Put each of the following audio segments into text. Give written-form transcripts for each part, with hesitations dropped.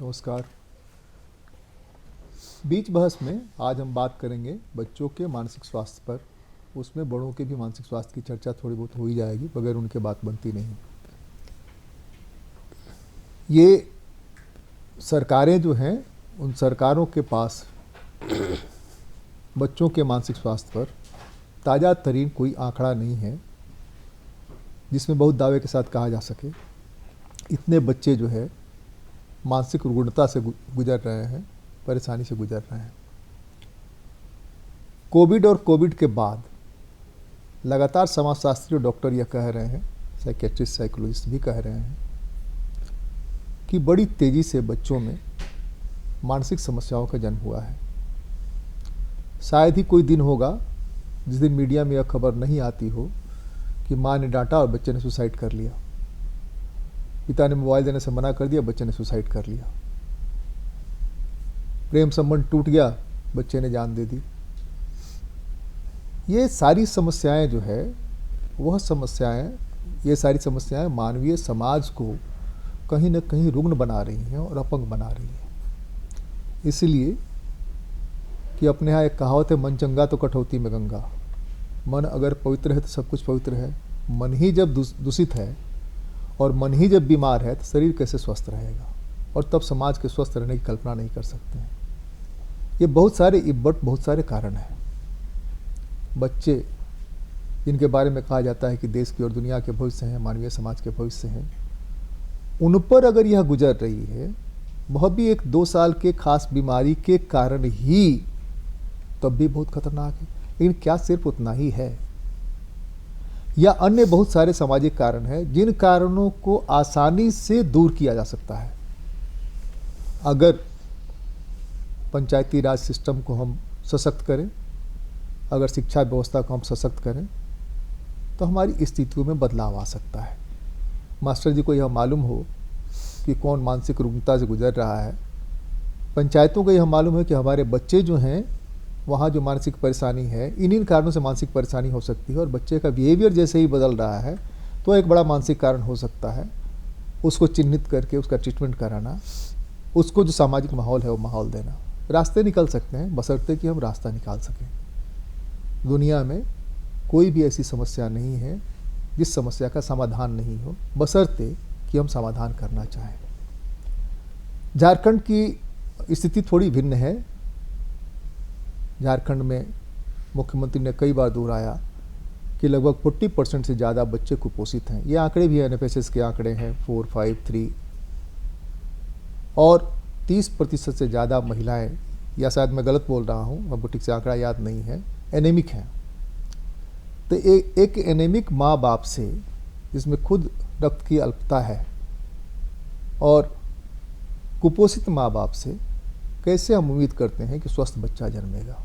नमस्कार। बीच बहस में आज हम बात करेंगे बच्चों के मानसिक स्वास्थ्य पर। उसमें बड़ों के भी मानसिक स्वास्थ्य की चर्चा थोड़ी बहुत हो ही जाएगी, बगैर उनके बात बनती नहीं। ये सरकारें जो हैं, उन सरकारों के पास बच्चों के मानसिक स्वास्थ्य पर ताज़ा तरीन कोई आंकड़ा नहीं है जिसमें बहुत दावे के साथ कहा जा सके इतने बच्चे जो है मानसिक रुग्णता से गुजर रहे हैं, परेशानी से गुजर रहे हैं। कोविड और कोविड के बाद लगातार समाजशास्त्री और डॉक्टर यह कह रहे हैं, साइकेट्रिस्ट साइकोलॉजिस्ट भी कह रहे हैं कि बड़ी तेज़ी से बच्चों में मानसिक समस्याओं का जन्म हुआ है। शायद ही कोई दिन होगा जिस दिन मीडिया में यह खबर नहीं आती हो कि माँ ने डांटा और बच्चे ने सुसाइड कर लिया, पिता ने मोबाइल देने से मना कर दिया, बच्चे ने सुसाइड कर लिया, प्रेम संबंध टूट गया, बच्चे ने जान दे दी। ये सारी समस्याएं जो है ये सारी समस्याएं मानवीय समाज को कहीं न कहीं रुग्ण बना रही हैं और अपंग बना रही हैं। इसलिए कि अपने यहाँ एक कहावत है, मन चंगा तो कटौती में गंगा। मन अगर पवित्र है तो सब कुछ पवित्र है। मन ही जब दूषित है और मन ही जब बीमार है तो शरीर कैसे स्वस्थ रहेगा, और तब समाज के स्वस्थ रहने की कल्पना नहीं कर सकते हैं। ये बहुत सारे कारण हैं। बच्चे जिनके बारे में कहा जाता है कि देश की और दुनिया के भविष्य हैं, मानवीय समाज के भविष्य हैं, उन पर अगर यह गुजर रही है, वह भी एक 2 साल के खास बीमारी के कारण ही, तब भी बहुत खतरनाक है। लेकिन क्या सिर्फ उतना ही है, या अन्य बहुत सारे सामाजिक कारण हैं जिन कारणों को आसानी से दूर किया जा सकता है। अगर पंचायती राज सिस्टम को हम सशक्त करें, अगर शिक्षा व्यवस्था को हम सशक्त करें, तो हमारी स्थितियों में बदलाव आ सकता है। मास्टर जी को यह मालूम हो कि कौन मानसिक रुग्णता से गुजर रहा है, पंचायतों को यह मालूम है कि हमारे बच्चे जो हैं वहाँ जो मानसिक परेशानी है, इन कारणों से मानसिक परेशानी हो सकती है, और बच्चे का बिहेवियर जैसे ही बदल रहा है तो एक बड़ा मानसिक कारण हो सकता है। उसको चिन्हित करके उसका ट्रीटमेंट कराना, उसको जो सामाजिक माहौल है वो माहौल देना। रास्ते निकल सकते हैं, बशर्ते कि हम रास्ता निकाल सकें। दुनिया में कोई भी ऐसी समस्या नहीं है जिस समस्या का समाधान नहीं हो, बशर्ते कि हम समाधान करना चाहें। झारखंड की स्थिति थोड़ी भिन्न है। झारखंड में मुख्यमंत्री ने कई बार दोहराया कि लगभग 40% से ज़्यादा बच्चे कुपोषित हैं। ये आंकड़े भी NFHS के आंकड़े हैं, 4, 5, 3, और 30% से ज़्यादा महिलाएं, या शायद मैं गलत बोल रहा हूँ, हमको ठीक से आंकड़ा याद नहीं है, एनेमिक हैं। तो एक एनेमिक माँ बाप से, जिसमें खुद रक्त की अल्पता है, और कुपोषित माँ बाप से कैसे हम उम्मीद करते हैं कि स्वस्थ बच्चा जन्मेगा।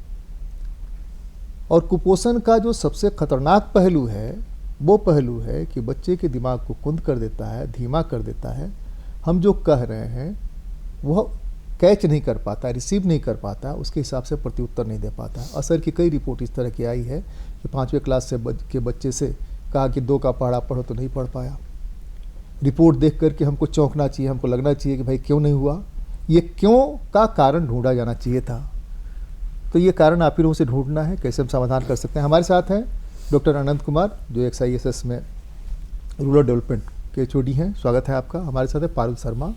और कुपोषण का जो सबसे खतरनाक पहलू है, वो पहलू है कि बच्चे के दिमाग को कुंद कर देता है, धीमा कर देता है। हम जो कह रहे हैं वह कैच नहीं कर पाता, रिसीव नहीं कर पाता, उसके हिसाब से प्रत्युत्तर नहीं दे पाता। असर की कई रिपोर्ट इस तरह की आई है कि 5वीं क्लास के बच्चे से कहा कि 2 का पढ़ा पढ़ो तो नहीं पढ़ पाया। रिपोर्ट देख करके हमको चौंकना चाहिए, हमको लगना चाहिए कि भाई क्यों नहीं हुआ। ये क्यों का कारण ढूंढा जाना चाहिए था। तो ये कारण आप ही लोगों से ढूंढना है, कैसे हम समाधान कर सकते हैं। हमारे साथ हैं डॉक्टर अनंत कुमार, जो XISS में रूरल डेवलपमेंट के HOD हैं। स्वागत है आपका। हमारे साथ है पारुल शर्मा,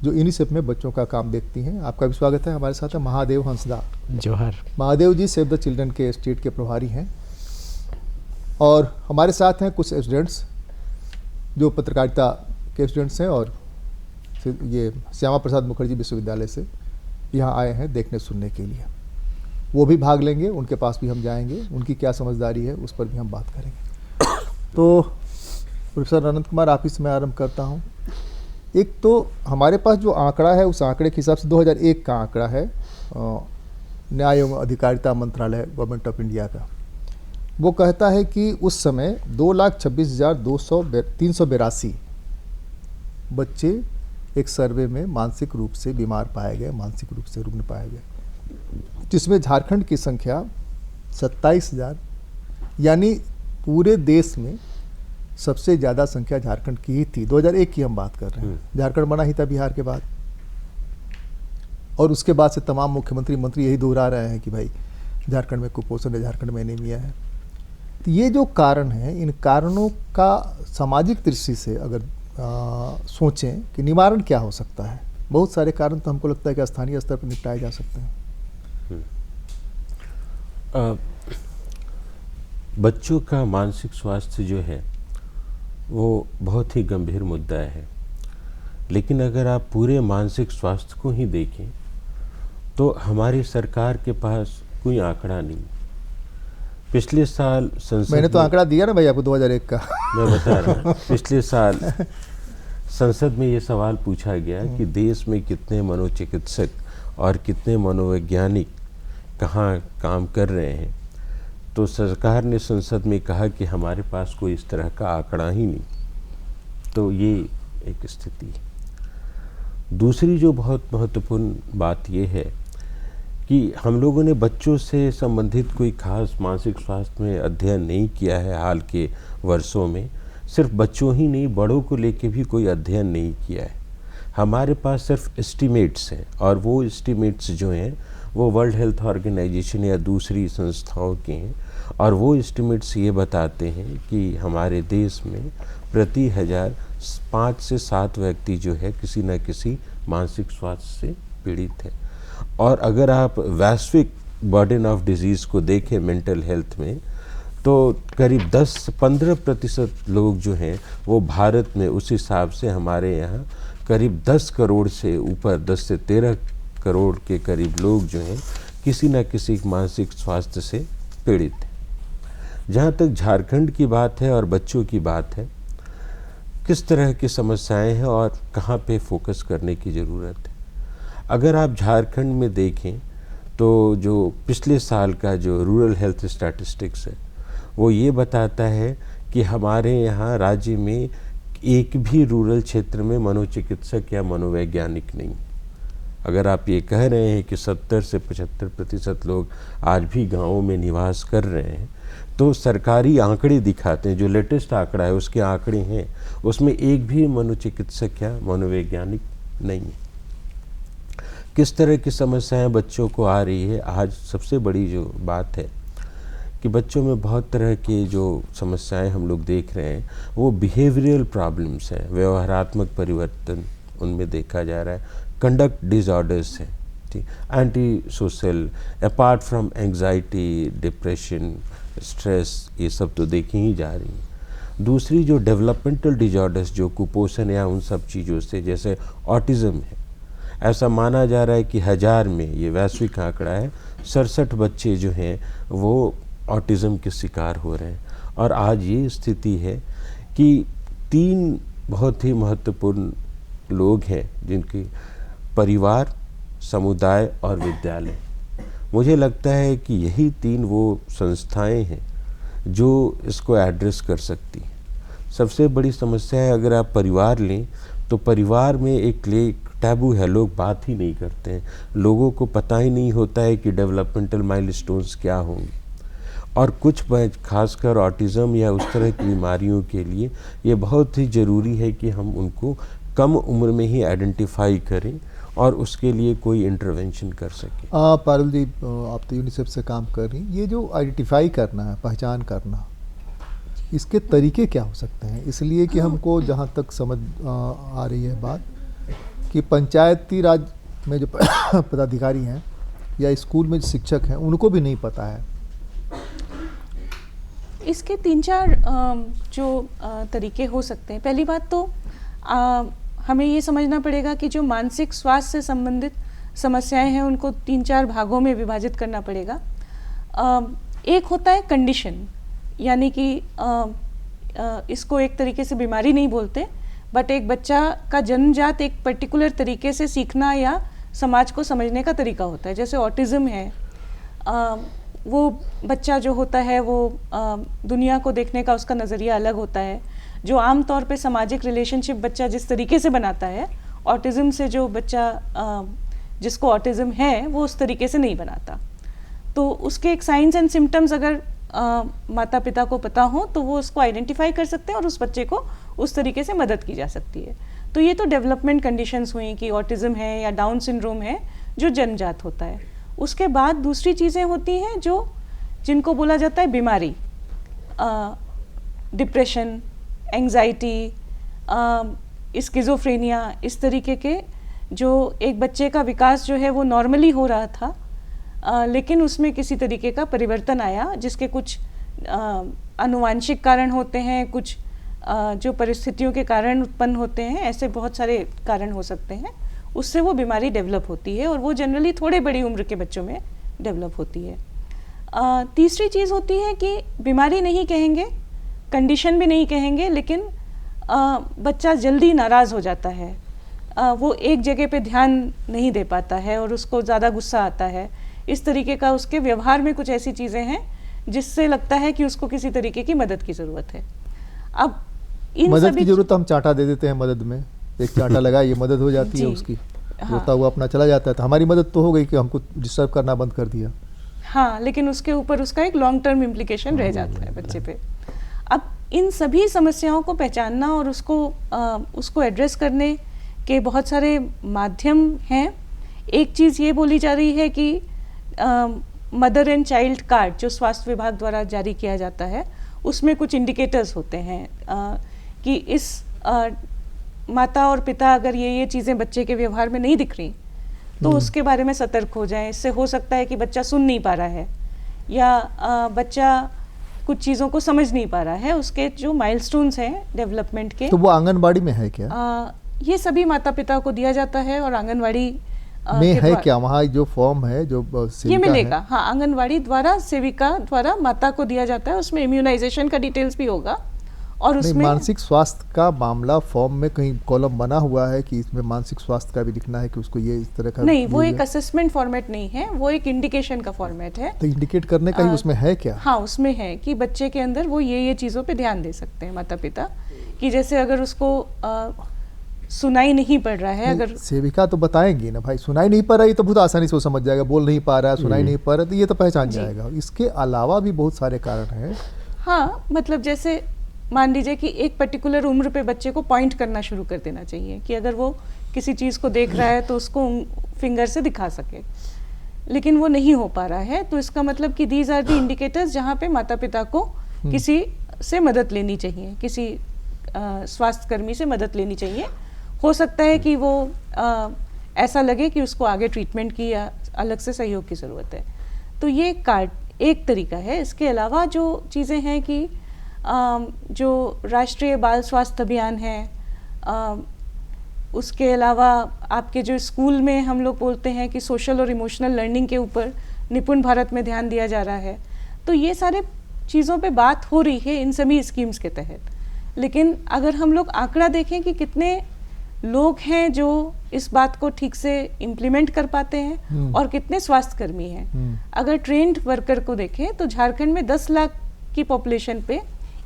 जो यूनिसेफ में बच्चों का काम देखती हैं। आपका भी स्वागत है। हमारे साथ है महादेव हंसदा, जोहर। महादेव जी सेव द चिल्ड्रन के स्टेट के प्रभारी हैं। और हमारे साथ हैं कुछ स्टूडेंट्स जो पत्रकारिता के स्टूडेंट्स हैं, और ये श्यामा प्रसाद मुखर्जी विश्वविद्यालय से यहाँ आए हैं देखने सुनने के लिए। वो भी भाग लेंगे, उनके पास भी हम जाएंगे, उनकी क्या समझदारी है उस पर भी हम बात करेंगे। तो प्रोफेसर अनंत कुमार, आप ही से मैं आरंभ करता हूँ। एक तो हमारे पास जो आंकड़ा है, उस आंकड़े के हिसाब से 2001 का आंकड़ा है, न्याय एवं अधिकारिता मंत्रालय, गवर्नमेंट ऑफ इंडिया का। वो कहता है कि उस समय 2,26,382 बच्चे एक सर्वे में मानसिक रूप से बीमार पाए गए, मानसिक रूप से रुग्ण पाए गए, जिसमें झारखंड की संख्या 27,000, यानी पूरे देश में सबसे ज़्यादा संख्या झारखंड की ही थी। 2001 की हम बात कर रहे हैं। झारखंड बना ही था बिहार के बाद। और उसके बाद से तमाम मुख्यमंत्री मंत्री यही दोहरा रहे हैं कि भाई झारखंड में कुपोषण है, झारखंड में एनीमिया है। तो ये जो कारण है, इन कारणों का सामाजिक दृष्टि से अगर सोचें कि निवारण क्या हो सकता है, बहुत सारे कारण तो हमको लगता है कि स्थानीय स्तर पर निपटाए जा सकते हैं। बच्चों का मानसिक स्वास्थ्य जो है वो बहुत ही गंभीर मुद्दा है, लेकिन अगर आप पूरे मानसिक स्वास्थ्य को ही देखें तो हमारी सरकार के पास कोई आंकड़ा नहीं। पिछले साल संसद मैंने तो आंकड़ा दिया ना भाई आपको 2001 का। मैं बता रहा हूँ, पिछले साल संसद में ये सवाल पूछा गया कि देश में कितने मनोचिकित्सक और कितने मनोवैज्ञानिक कहाँ काम कर रहे हैं, तो सरकार ने संसद में कहा कि हमारे पास कोई इस तरह का आंकड़ा ही नहीं। तो ये एक स्थिति है। दूसरी जो बहुत महत्वपूर्ण बात ये है कि हम लोगों ने बच्चों से संबंधित कोई खास मानसिक स्वास्थ्य में अध्ययन नहीं किया है हाल के वर्षों में। सिर्फ बच्चों ही नहीं, बड़ों को लेके भी कोई अध्ययन नहीं किया है। हमारे पास सिर्फ एस्टीमेट्स हैं, और वो एस्टीमेट्स जो हैं वो वर्ल्ड हेल्थ ऑर्गेनाइजेशन या दूसरी संस्थाओं के हैं, और वो एस्टीमेट्स ये बताते हैं कि हमारे देश में प्रति 1000 5 से 7 व्यक्ति जो है किसी न किसी मानसिक स्वास्थ्य से पीड़ित है। और अगर आप वैश्विक बर्डन ऑफ डिजीज़ को देखें मेंटल हेल्थ में, तो करीब 10-15% लोग जो हैं वो भारत में, उस हिसाब से हमारे यहाँ करीब 10 करोड़ से ऊपर, 10 से 13 करोड़ के करीब लोग जो हैं किसी न किसी मानसिक स्वास्थ्य से पीड़ित हैं। जहाँ तक झारखंड की बात है और बच्चों की बात है, किस तरह की समस्याएं हैं और कहाँ पे फोकस करने की ज़रूरत है। अगर आप झारखंड में देखें तो जो पिछले साल का जो रूरल हेल्थ स्टैटिस्टिक्स है वो ये बताता है कि हमारे यहाँ राज्य में एक भी रूरल क्षेत्र में मनोचिकित्सक या मनोवैज्ञानिक नहीं। अगर आप ये कह रहे हैं कि 70 से 75% लोग आज भी गाँवों में निवास कर रहे हैं, तो सरकारी आंकड़े दिखाते हैं, जो लेटेस्ट आंकड़ा है उसके आंकड़े हैं, उसमें एक भी मनोचिकित्सक या मनोवैज्ञानिक नहीं है। किस तरह की समस्याएं बच्चों को आ रही है, आज सबसे बड़ी जो बात है कि बच्चों में बहुत तरह की जो समस्याएं हम लोग देख रहे हैं वो बिहेवियरल प्रॉब्लम्स हैं, व्यवहारात्मक परिवर्तन उनमें देखा जा रहा है, कंडक्ट डिसऑर्डर्स हैं, ठीक, anti social, apart from anxiety, depression, stress, ये सब तो देखी ही जा रही हैं। दूसरी जो डेवलपमेंटल डिसऑर्डर्स, जो कुपोषण या उन सब चीज़ों से, जैसे ऑटिज़म है, ऐसा माना जा रहा है कि 1000 में, ये वैश्विक आंकड़ा है, 67 बच्चे जो हैं वो ऑटिज़म के शिकार हो रहे हैं। और आज ये स्थिति है कि 3 बहुत ही महत्वपूर्ण लोग हैं जिनके परिवार, समुदाय और विद्यालय, मुझे लगता है कि यही 3 वो संस्थाएं हैं जो इसको एड्रेस कर सकती हैं। सबसे बड़ी समस्या है, अगर आप परिवार लें तो परिवार में एक टैबू है, लोग बात ही नहीं करते हैं, लोगों को पता ही नहीं होता है कि डेवलपमेंटल माइलस्टोन्स क्या होंगे। और कुछ खासकर ऑटिज़म या उस तरह की बीमारियों के लिए ये बहुत ही ज़रूरी है कि हम उनको कम उम्र में ही आइडेंटिफाई करें और उसके लिए कोई इंटरवेंशन कर सकें। पारुल जी, आप तो यूनिसेफ से काम कर रही हैं, ये जो आइडेंटिफाई करना है, पहचान करना, इसके तरीके क्या हो सकते हैं? इसलिए कि हमको जहाँ तक समझ आ रही है बात कि पंचायती राज में जो पदाधिकारी हैं या स्कूल में जो शिक्षक हैं उनको भी नहीं पता है। इसके 3-4 जो तरीके हो सकते हैं। पहली बात तो हमें ये समझना पड़ेगा कि जो मानसिक स्वास्थ्य से संबंधित समस्याएं हैं उनको 3-4 भागों में विभाजित करना पड़ेगा। एक होता है कंडीशन, यानी कि इसको एक तरीके से बीमारी नहीं बोलते, बट एक बच्चा का जन्मजात एक पर्टिकुलर तरीके से सीखना या समाज को समझने का तरीका होता है। जैसे ऑटिज़म है, वो बच्चा जो होता है वो दुनिया को देखने का उसका नज़रिया अलग होता है, जो आम तौर पे सामाजिक रिलेशनशिप बच्चा जिस तरीके से बनाता है, ऑटिज़म से जो बच्चा जिसको ऑटिज़म है वो उस तरीके से नहीं बनाता। तो उसके एक साइंस एंड सिम्टम्स अगर माता पिता को पता हो तो वो उसको आइडेंटिफाई कर सकते हैं और उस बच्चे को उस तरीके से मदद की जा सकती है। तो ये तो डेवलपमेंट कंडीशंस हुई कि ऑटिज़म है या डाउन सिंड्रोम है, जो जन्मजात होता है। उसके बाद दूसरी चीज़ें होती हैं जो जिनको बोला जाता है बीमारी, डिप्रेशन, एंग्जाइटी, स्किज़ोफ्रेनिया, इस तरीके के जो एक बच्चे का विकास जो है वो नॉर्मली हो रहा था, लेकिन उसमें किसी तरीके का परिवर्तन आया, जिसके कुछ आनुवांशिक कारण होते हैं, कुछ जो परिस्थितियों के कारण उत्पन्न होते हैं, ऐसे बहुत सारे कारण हो सकते हैं, उससे वो बीमारी डेवलप होती है और वो जनरली थोड़े बड़ी उम्र के बच्चों में डेवलप होती है। तीसरी चीज़ होती है कि बीमारी नहीं कहेंगे, कंडीशन भी नहीं कहेंगे, लेकिन बच्चा जल्दी नाराज़ हो जाता है, वो एक जगह पे ध्यान नहीं दे पाता है और उसको ज़्यादा गुस्सा आता है। इस तरीके का उसके व्यवहार में कुछ ऐसी चीज़ें हैं जिससे लगता है कि उसको किसी तरीके की मदद की ज़रूरत है। अब इन मदद की ज़रूरत हम चांटा दे देते हैं मदद में, एक चांटा लगा ये मदद हो जाती है उसकी, रोता हुआ अपना चला जाता है, तो हमारी मदद तो हो गई कि हमको डिस्टर्ब करना बंद कर दिया। हाँ, लेकिन उसके ऊपर उसका एक लॉन्ग टर्म इम्प्लीकेशन रह जाता है बच्चे पे। अब इन सभी समस्याओं को पहचानना और उसको एड्रेस करने के बहुत सारे माध्यम हैं। एक चीज़ ये बोली जा रही है कि मदर एंड चाइल्ड कार्ड जो स्वास्थ्य विभाग द्वारा जारी किया जाता है, उसमें कुछ इंडिकेटर्स होते हैं कि इस माता और पिता अगर ये चीज़ें बच्चे के व्यवहार में नहीं दिख रही तो उसके बारे में सतर्क हो जाएं। इससे हो सकता है कि बच्चा सुन नहीं पा रहा है या बच्चा कुछ चीज़ों को समझ नहीं पा रहा है, उसके जो माइलस्टोन्स हैं डेवलपमेंट के। तो वो आंगनबाड़ी में है क्या? ये सभी माता पिता को दिया जाता है और आंगनवाड़ी में है क्या? वहाँ जो फॉर्म है जो ये मिलेगा, हाँ, आंगनवाड़ी द्वारा सेविका द्वारा माता को दिया जाता है। उसमें इम्यूनाइजेशन का डिटेल्स भी होगा और उसमें मानसिक स्वास्थ्य का मामला फॉर्म में कहीं कॉलम बना हुआ है कि इसमें मानसिक स्वास्थ्य का भी लिखना है कि उसको ये इस तरह का? नहीं, वो एक असेसमेंट फॉर्मेट नहीं है, वो एक इंडिकेशन का फॉर्मेट है। तो इंडिकेट करने का ही उसमें है क्या? हाँ, उसमें है कि बच्चे के अंदर वो ये चीज़ों पे ध्यान दे सकते हैं माता पिता, कि जैसे अगर उसको सुनाई नहीं पड़ रहा है, अगर सेविका तो बताएंगी ना भाई, सुनाई नहीं पड़ रहा है तो बहुत आसानी से वो समझ जाएगा, बोल नहीं पा रहा है, सुनाई नहीं पा रहा, तो ये तो पहचान जाएगा। इसके अलावा भी बहुत सारे कारण हैं। हाँ, मतलब जैसे मान लीजिए कि एक पर्टिकुलर उम्र पे बच्चे को पॉइंट करना शुरू कर देना चाहिए कि अगर वो किसी चीज़ को देख रहा है तो उसको फिंगर से दिखा सके, लेकिन वो नहीं हो पा रहा है, तो इसका मतलब कि दीज आर द इंडिकेटर्स जहाँ पे माता पिता को किसी से मदद लेनी चाहिए, किसी स्वास्थ्य कर्मी से मदद लेनी चाहिए। हो सकता है कि वो ऐसा लगे कि उसको आगे ट्रीटमेंट की या अलग से सहयोग की ज़रूरत है। तो ये कार्ड एक तरीका है। इसके अलावा जो चीज़ें हैं कि जो राष्ट्रीय बाल स्वास्थ्य अभियान है, उसके अलावा आपके जो स्कूल में हम लोग बोलते हैं कि सोशल और इमोशनल लर्निंग के ऊपर निपुण भारत में ध्यान दिया जा रहा है, तो ये सारे चीज़ों पे बात हो रही है इन सभी स्कीम्स के तहत। लेकिन अगर हम लोग आंकड़ा देखें कि कितने लोग हैं जो इस बात को ठीक से इम्प्लीमेंट कर पाते हैं और कितने स्वास्थ्यकर्मी हैं, अगर ट्रेंड वर्कर को देखें तो झारखंड में 10 लाख की पॉपुलेशन पे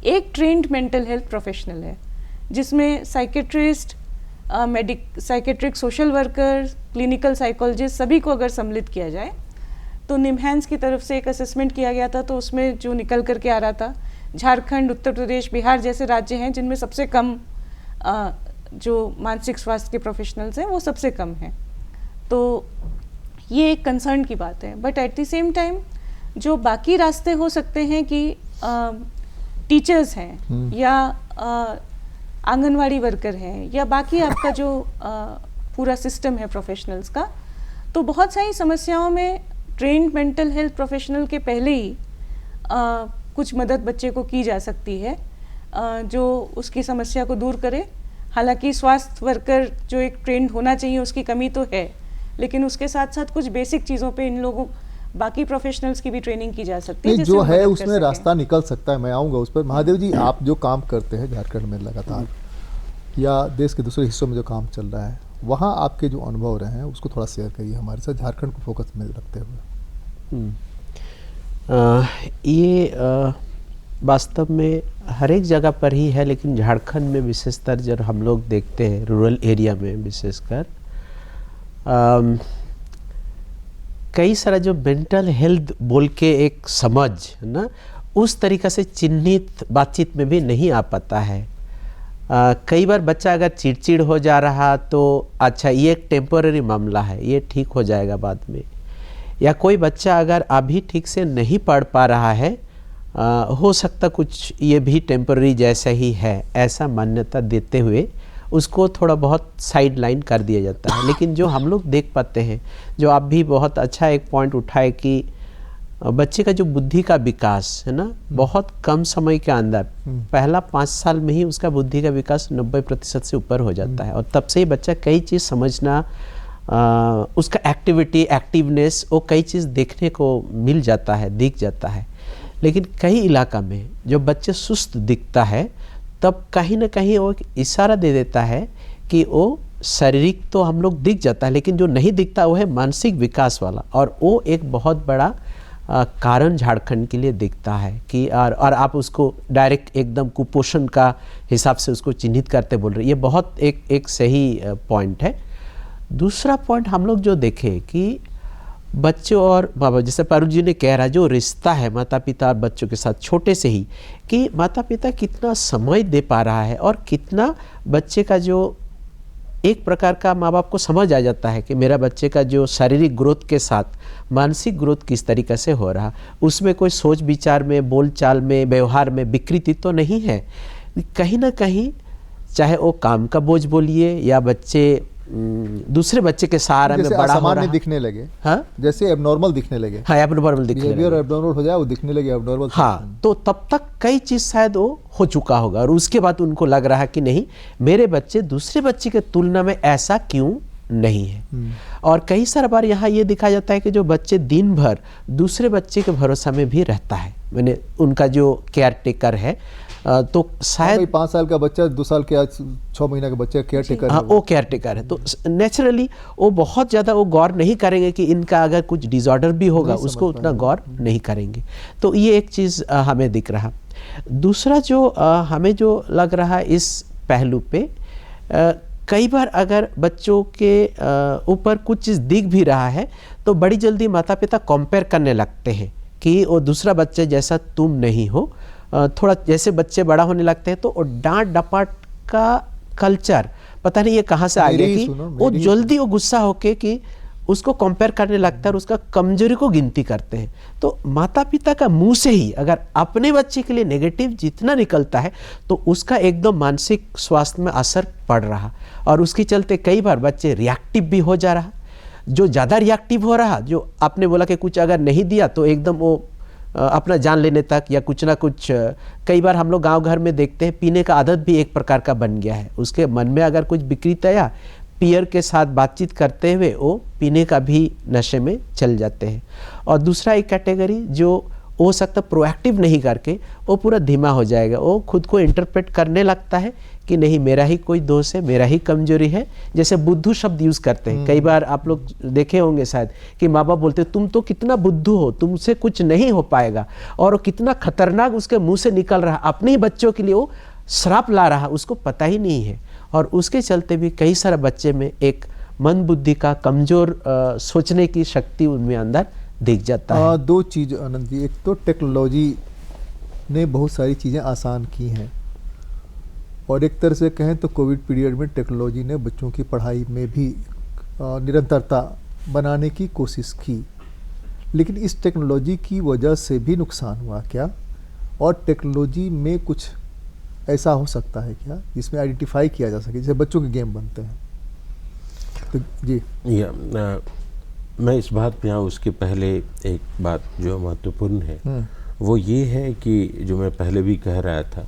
एक ट्रेंड मेंटल हेल्थ प्रोफेशनल है, जिसमें psychiatrist, psychiatric social worker, clinical psychologist, सभी को अगर सम्मिलित किया जाए तो निमहैंस की तरफ से एक असेसमेंट किया गया था, तो उसमें जो निकल करके आ रहा था, झारखंड, उत्तर प्रदेश, बिहार जैसे राज्य हैं जिनमें सबसे कम जो मानसिक स्वास्थ्य के प्रोफेशनल्स हैं वो सबसे कम हैं। तो ये एक कंसर्न की बात है। But at the same time जो बाकी रास्ते हो सकते हैं कि टीचर्स हैं या आंगनवाड़ी वर्कर हैं या बाकी आपका जो पूरा सिस्टम है प्रोफेशनल्स का, तो बहुत सारी समस्याओं में ट्रेंड मेंटल हेल्थ प्रोफेशनल के पहले ही कुछ मदद बच्चे को की जा सकती है जो उसकी समस्या को दूर करे। हालांकि स्वास्थ्य वर्कर जो एक ट्रेंड होना चाहिए उसकी कमी तो है, लेकिन उसके साथ साथ कुछ बेसिक चीज़ों पे इन लोगों बाकी प्रोफेशनल्स की भी ट्रेनिंग की जा सकती है जो है उसमें रास्ता निकल सकता है। मैं आऊँगा उस पर। महादेव जी, आप जो काम करते हैं झारखंड में लगातार या देश के दूसरे हिस्सों में जो काम चल रहा है, वहाँ आपके जो अनुभव रहे हैं उसको थोड़ा शेयर करिए हमारे साथ, झारखंड को फोकस में रखते हुए। ये वास्तव में हर एक जगह पर ही है, लेकिन झारखंड में विशेषतर जब हम लोग देखते हैं रूरल एरिया में विशेषकर कई सारा जो मेंटल हेल्थ बोल के एक समझ ना उस तरीक़ा से चिन्हित बातचीत में भी नहीं आ पाता है। कई बार बच्चा अगर चिड़चिड़ हो जा रहा तो अच्छा ये एक टेम्पररी मामला है, ये ठीक हो जाएगा बाद में। या कोई बच्चा अगर अभी ठीक से नहीं पढ़ पा रहा है, हो सकता कुछ ये भी टेम्पररी जैसा ही है, ऐसा मान्यता देते हुए उसको थोड़ा बहुत साइड लाइन कर दिया जाता है। लेकिन जो हम लोग देख पाते हैं, जो आप भी बहुत अच्छा एक पॉइंट उठाए कि बच्चे का जो बुद्धि का विकास है ना, बहुत कम समय के अंदर पहला 5 साल में ही उसका बुद्धि का विकास 90% से ऊपर हो जाता है। और तब से ही बच्चा कई चीज़ समझना, उसका एक्टिवनेस, वो कई चीज़ देखने को मिल जाता है, दिख जाता है। लेकिन कई इलाका में जो बच्चे सुस्त दिखता है, तब कहीं ना कहीं वो एक इशारा दे देता है कि वो शारीरिक तो हम लोग दिख जाता है, लेकिन जो नहीं दिखता वो है मानसिक विकास वाला। और वो एक बहुत बड़ा कारण झारखंड के लिए दिखता है कि और आप उसको डायरेक्ट एकदम कुपोषण का हिसाब से उसको चिन्हित करते बोल रहे, ये बहुत एक सही पॉइंट है। दूसरा पॉइंट हम लोग जो देखें कि बच्चों और बाबा, जैसे पारुल जी ने कह रहा, जो रिश्ता है माता पिता और बच्चों के साथ छोटे से ही, कि माता पिता कितना समय दे पा रहा है और कितना बच्चे का जो एक प्रकार का माँ बाप को समझ आ जाता है कि मेरा बच्चे का जो शारीरिक ग्रोथ के साथ मानसिक ग्रोथ किस तरीके से हो रहा, उसमें कोई सोच विचार में, बोलचाल में, व्यवहार में विकृति तो नहीं है। कहीं ना कहीं चाहे वो काम का बोझ बोलिए या बच्चे दूसरे बच्चे के सहारा में बड़ा हो रहा, दिखने लगे, हाँ, जैसे एबनॉर्मल दिखने लगे, हाँ, एबनॉर्मल दिखने लगे, एबनॉर्मल हो जाए, वो दिखने लगे एबनॉर्मल, हाँ, तो तब तक कई चीज़ शायद वो हो चुका होगा और उसके बाद उनको लग रहा है कि नहीं, मेरे बच्चे दूसरे बच्चे के तुलना में ऐसा क्यों नहीं है। और कई सारा बार यहाँ ये दिखा जाता है कि जो बच्चे दिन भर दूसरे बच्चे के भरोसा में भी रहता है, मैंने उनका जो केयर टेकर है, तो शायद 5 साल का बच्चा 2 साल के 6 महीने का बच्चा केयर टेकर, हाँ, वो केयर टेकर है, तो नेचुरली वो बहुत ज़्यादा वो गौर नहीं करेंगे कि इनका अगर कुछ डिसऑर्डर भी होगा, उसको उतना गौर नहीं करेंगे। तो ये एक चीज़ हमें दिख रहा। दूसरा जो हमें जो लग रहा है इस पहलू पे, कई बार अगर बच्चों के ऊपर कुछ चीज़ दिख भी रहा है तो बड़ी जल्दी माता पिता कंपेयर करने लगते हैं कि वो दूसरा बच्चे जैसा तुम नहीं हो। थोड़ा जैसे बच्चे बड़ा होने लगते हैं तो वो डांट डपाट का कल्चर पता नहीं ये कहाँ से आ गया कि वो जल्दी वो गुस्सा होके कि उसको कंपेयर करने लगता है और उसका कमजोरी को गिनती करते हैं। तो माता पिता का मुंह से ही अगर अपने बच्चे के लिए नेगेटिव जितना निकलता है तो उसका एकदम मानसिक स्वास्थ्य में असर पड़ रहा और उसके चलते कई बार बच्चे रिएक्टिव भी हो जा रहा। जो ज़्यादा रिएक्टिव हो रहा, जो आपने बोला कि कुछ अगर नहीं दिया तो एकदम वो अपना जान लेने तक या कुछ ना कुछ, कई बार हम लोग गांव घर में देखते हैं पीने का आदत भी एक प्रकार का बन गया है। उसके मन में अगर कुछ विकृत आया, पीयर के साथ बातचीत करते हुए वो पीने का भी नशे में चल जाते हैं। और दूसरा एक कैटेगरी जो हो सकता प्रोएक्टिव नहीं करके वो पूरा धीमा हो जाएगा, वो खुद को इंटरप्रेट करने लगता है कि नहीं मेरा ही कोई दोष है, मेरा ही कमजोरी है। जैसे बुद्धू शब्द यूज़ करते हैं, कई बार आप लोग देखे होंगे शायद कि माँ बाप बोलते तुम तो कितना बुद्धू हो, तुमसे कुछ नहीं हो पाएगा, और वो कितना खतरनाक उसके मुंह से निकल रहा, अपने ही बच्चों के लिए वो श्राप ला रहा, उसको पता ही नहीं है। और उसके चलते भी कई सारे बच्चे में एक मन बुद्धि का कमज़ोर सोचने की शक्ति उनमें अंदर दिख जाता है। दो चीज़ आनंद जी, एक तो टेक्नोलॉजी ने बहुत सारी चीज़ें आसान की हैं और एक तरह से कहें तो कोविड पीरियड में टेक्नोलॉजी ने बच्चों की पढ़ाई में भी निरंतरता बनाने की कोशिश की। लेकिन इस टेक्नोलॉजी की वजह से भी नुकसान हुआ क्या, और टेक्नोलॉजी में कुछ ऐसा हो सकता है क्या जिसमें आइडेंटिफाई किया जा सके, जैसे बच्चों के गेम बनते हैं? तो जी मैं इस बात पे यहाँ उसके पहले एक बात जो महत्वपूर्ण है वो ये है कि जो मैं पहले भी कह रहा था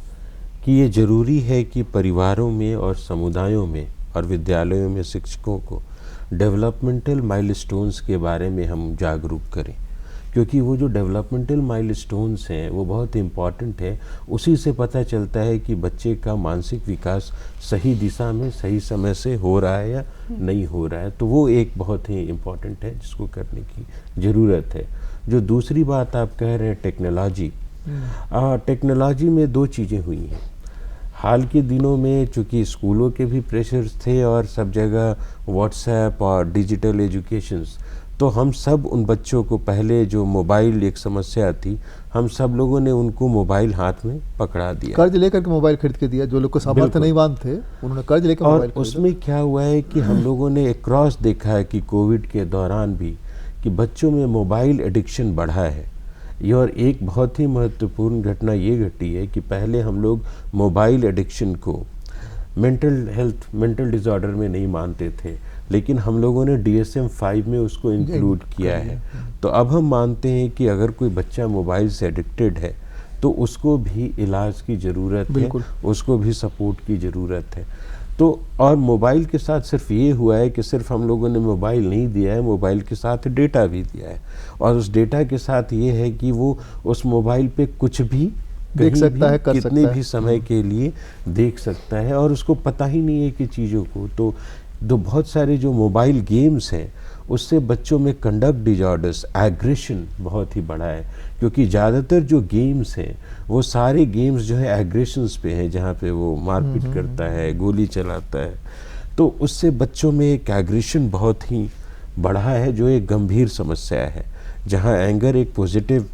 कि ये ज़रूरी है कि परिवारों में और समुदायों में और विद्यालयों में शिक्षकों को डेवलपमेंटल माइलस्टोन्स के बारे में हम जागरूक करें, क्योंकि वो जो डेवलपमेंटल माइलस्टोन्स हैं वो बहुत इम्पॉर्टेंट है। उसी से पता चलता है कि बच्चे का मानसिक विकास सही दिशा में सही समय से हो रहा है या नहीं हो रहा है। तो वो एक बहुत ही इम्पॉर्टेंट है जिसको करने की ज़रूरत है। जो दूसरी बात आप कह रहे हैं टेक्नोलॉजी, टेक्नोलॉजी में दो चीज़ें हुई हैं। हाल के दिनों में चूँकि स्कूलों के भी प्रेशर्स थे और सब जगह व्हाट्सएप और डिजिटल एजुकेशंस, तो हम सब उन बच्चों को, पहले जो मोबाइल एक समस्या थी, हम सब लोगों ने उनको मोबाइल हाथ में पकड़ा दिया। कर्ज लेकर के मोबाइल खरीद के दिया। जो लोग को सामर्थ्य नहीं बांध थे उन्होंने कर्ज लेकर और मोबाइल खरीदा। उसमें क्या हुआ है कि हम लोगों ने एक क्रॉस देखा है कि कोविड के दौरान भी कि बच्चों में मोबाइल एडिक्शन बढ़ा है। ये और एक बहुत ही महत्वपूर्ण घटना ये घटी है कि पहले हम लोग मोबाइल एडिक्शन को मेंटल डिसऑर्डर में नहीं मानते थे, लेकिन हम लोगों ने DSM-5 में उसको इंक्लूड किया है। तो अब हम मानते हैं कि अगर कोई बच्चा मोबाइल से एडिक्टेड है तो उसको भी इलाज की ज़रूरत है, उसको भी सपोर्ट की ज़रूरत है। तो और मोबाइल के साथ सिर्फ ये हुआ है कि सिर्फ हम लोगों ने मोबाइल नहीं दिया है, मोबाइल के साथ डेटा भी दिया है, और उस डेटा के साथ ये है कि वो उस मोबाइल पे कुछ भी देख सकता है, कर कितने सकता भी समय के लिए देख सकता है, और उसको पता ही नहीं है कि चीज़ों को। तो बहुत सारे जो मोबाइल गेम्स हैं उससे बच्चों में कंडक्ट डिजॉर्डर्स, एग्रेशन बहुत ही बढ़ा है, क्योंकि ज़्यादातर जो गेम्स हैं वो सारे गेम्स जो है एग्रेशंस पे हैं, जहाँ पे वो मारपीट करता है, गोली चलाता है। तो उससे बच्चों में एक एग्रेशन बहुत ही बढ़ा है, जो एक गंभीर समस्या है। जहाँ एंगर एक पॉजिटिव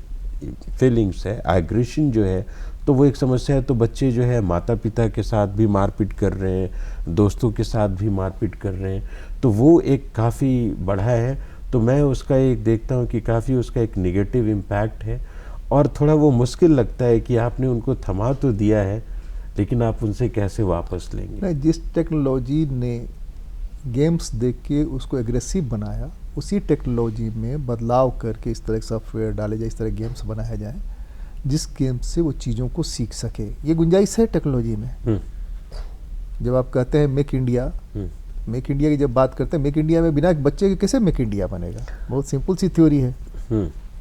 फीलिंग्स है, एग्रेशन जो है तो वो एक समस्या है। तो बच्चे जो है माता पिता के साथ भी मारपीट कर रहे हैं, दोस्तों के साथ भी मारपीट कर रहे हैं, तो वो एक काफ़ी बढ़ा है। तो मैं उसका एक देखता हूँ कि काफ़ी उसका एक नेगेटिव इम्पैक्ट है, और थोड़ा वो मुश्किल लगता है कि आपने उनको थमा तो दिया है, लेकिन आप उनसे कैसे वापस लेंगे। नहीं, जिस टेक्नोलॉजी ने गेम्स देख के उसको एग्रेसिव बनाया, उसी टेक्नोलॉजी में बदलाव करके इस तरह के सॉफ्टवेयर डाले जाए, इस तरह गेम्स बनाया जाए जिस गेम से वो चीज़ों को सीख सके। ये गुंजाइश है टेक्नोलॉजी में। जब आप कहते हैं मेक इंडिया, मेक इंडिया की जब बात करते हैं, मेक इंडिया में बिना बच्चे के कैसे मेक इंडिया बनेगा? बहुत सिंपल सी थ्योरी है।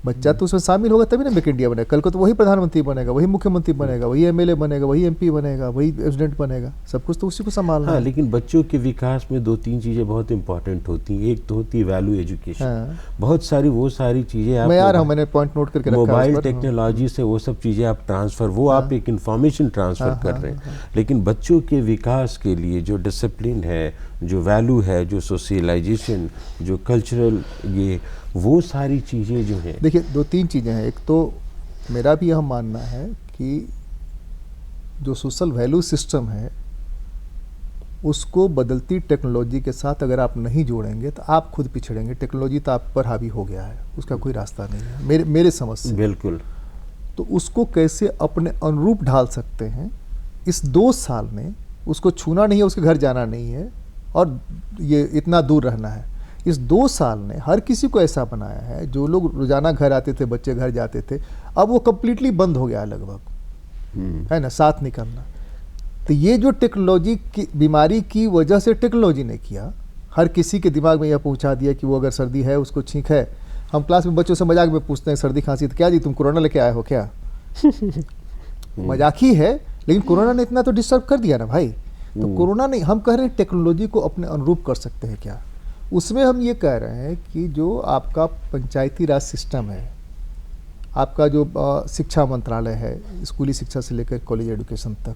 बच्चा तो उसमें शामिल होगा तभी ना मेक इंडिया बनेगा। कल को तो वही प्रधानमंत्री बनेगा, वही मुख्यमंत्री बनेगा, वही MLA बनेगा, वही MP बनेगा, वही प्रेसिडेंट बनेगा, सब कुछ तो उसी को संभालना है। लेकिन बच्चों के विकास में 2-3 चीज़ें बहुत इंपॉर्टेंट होती हैं। एक तो होती है वैल्यू एजुकेशन। बहुत सारी वो सारी चीज़ें आप, मैं यार मैंने पॉइंट नोट करके रखा है। मोबाइल टेक्नोलॉजी से वो सब चीज़ें आप ट्रांसफ़र, वो आप एक इंफॉर्मेशन ट्रांसफ़र कर रहे हैं, लेकिन बच्चों के विकास के लिए जो डिसिप्लिन है, जो वैल्यू है, जो सोशलाइजेशन, जो कल्चरल, ये वो सारी चीज़ें जो हैं। देखिए 2-3 चीज़ें हैं। एक तो मेरा भी यह मानना है कि जो सोशल वैल्यू सिस्टम है उसको बदलती टेक्नोलॉजी के साथ अगर आप नहीं जोड़ेंगे तो आप खुद पिछड़ेंगे। टेक्नोलॉजी तो आप पर हावी हो गया है, उसका कोई रास्ता नहीं है मेरे समझ से। बिल्कुल। तो उसको कैसे अपने अनुरूप ढाल सकते हैं, इस 2 साल में उसको छूना नहीं है, उसके घर जाना नहीं है और ये इतना दूर रहना है। इस 2 साल ने हर किसी को ऐसा बनाया है, जो लोग रोजाना घर आते थे, बच्चे घर जाते थे, अब वो कम्प्लीटली बंद हो गया है लगभग, है ना, साथ निकलना। तो ये जो टेक्नोलॉजी की बीमारी की वजह से टेक्नोलॉजी ने किया, हर किसी के दिमाग में यह पहुंचा दिया कि वो अगर सर्दी है, उसको छींक है। हम क्लास में बच्चों से मजाक में पूछते हैं सर्दी खांसी तो क्या जी तुम कोरोना लेके आए हो क्या? मजाक ही है, लेकिन कोरोना ने इतना तो डिस्टर्ब कर दिया ना भाई। तो कोरोना ने, हम कह रहे हैं टेक्नोलॉजी को अपने अनुरूप कर सकते हैं क्या? उसमें हम ये कह रहे हैं कि जो आपका पंचायती राज सिस्टम है, आपका जो शिक्षा मंत्रालय है, स्कूली शिक्षा से लेकर कॉलेज एजुकेशन तक,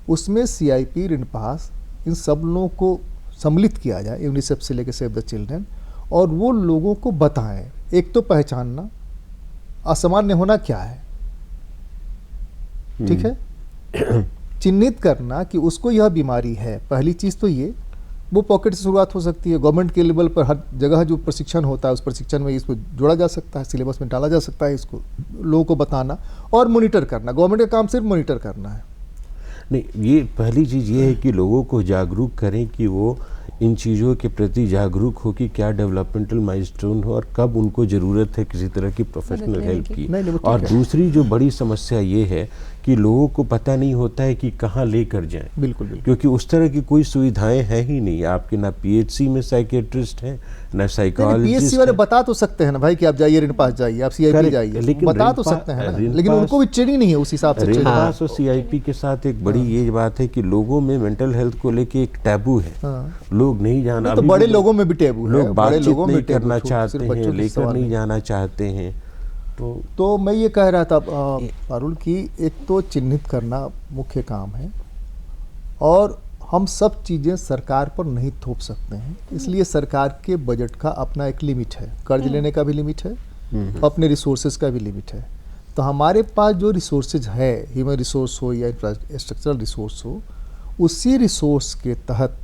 उसमें CIP, ऋणपास, इन सब लोगों को सम्मिलित किया जाए, यूनिसेफ से लेकर सेव द चिल्ड्रन, और वो लोगों को बताएं। एक तो पहचानना असामान्य होना क्या है, ठीक है, चिन्हित करना कि उसको यह बीमारी है। पहली चीज़ तो ये, वो पॉकेट से शुरुआत हो सकती है। गवर्नमेंट के लेवल पर हर जगह जो प्रशिक्षण होता है, उस प्रशिक्षण में इसको जोड़ा जा सकता है, सिलेबस में डाला जा सकता है, इसको लोगों को बताना और मॉनिटर करना। गवर्नमेंट का काम सिर्फ मॉनिटर करना है। नहीं, ये पहली चीज़ ये है कि लोगों को जागरूक करें कि वो इन चीज़ों के प्रति जागरूक हो कि क्या डेवलपमेंटल माइलस्टोन हो और कब उनको ज़रूरत है किसी तरह की प्रोफेशनल हेल्प की। और दूसरी जो बड़ी समस्या ये है कि लोगों को पता नहीं होता है कि कहाँ लेकर जाएं। बिल्कुल बिल्कुल। क्योंकि उस तरह की कोई सुविधाएं हैं ही नहीं आपके, ना PHC में साइकेट्रिस्ट हैं, ना साइकोलॉजिस्ट। PHC वाले बता तो सकते हैं ना भाई कि आप जाइए ऋणपास जाइए, आप CIP जाइए, लेकिन बता तो सकते हैं ना, लेकिन उनको भी ट्रेनिंग नहीं है उस हिसाब से। ऋणपास और CIP के साथ एक बड़ी ये बात है कि लोगों में मेंटल हेल्थ को लेके एक टैबू है। लोग नहीं जाना, तो बड़े लोगों में भी टैबू है, लोग बातचीत नहीं करना चाहते हैं, लेकर नहीं जाना चाहते हैं। तो मैं ये कह रहा था पारुल कि एक तो चिन्हित करना मुख्य काम है, और हम सब चीज़ें सरकार पर नहीं थोप सकते हैं, इसलिए सरकार के बजट का अपना एक लिमिट है, कर्ज लेने का भी लिमिट है, अपने रिसोर्सेज का भी लिमिट है। तो हमारे पास जो रिसोर्सेज है, ह्यूमन रिसोर्स हो या इंफ्रास्ट्रक्चरल रिसोर्स हो, उसी रिसोर्स के तहत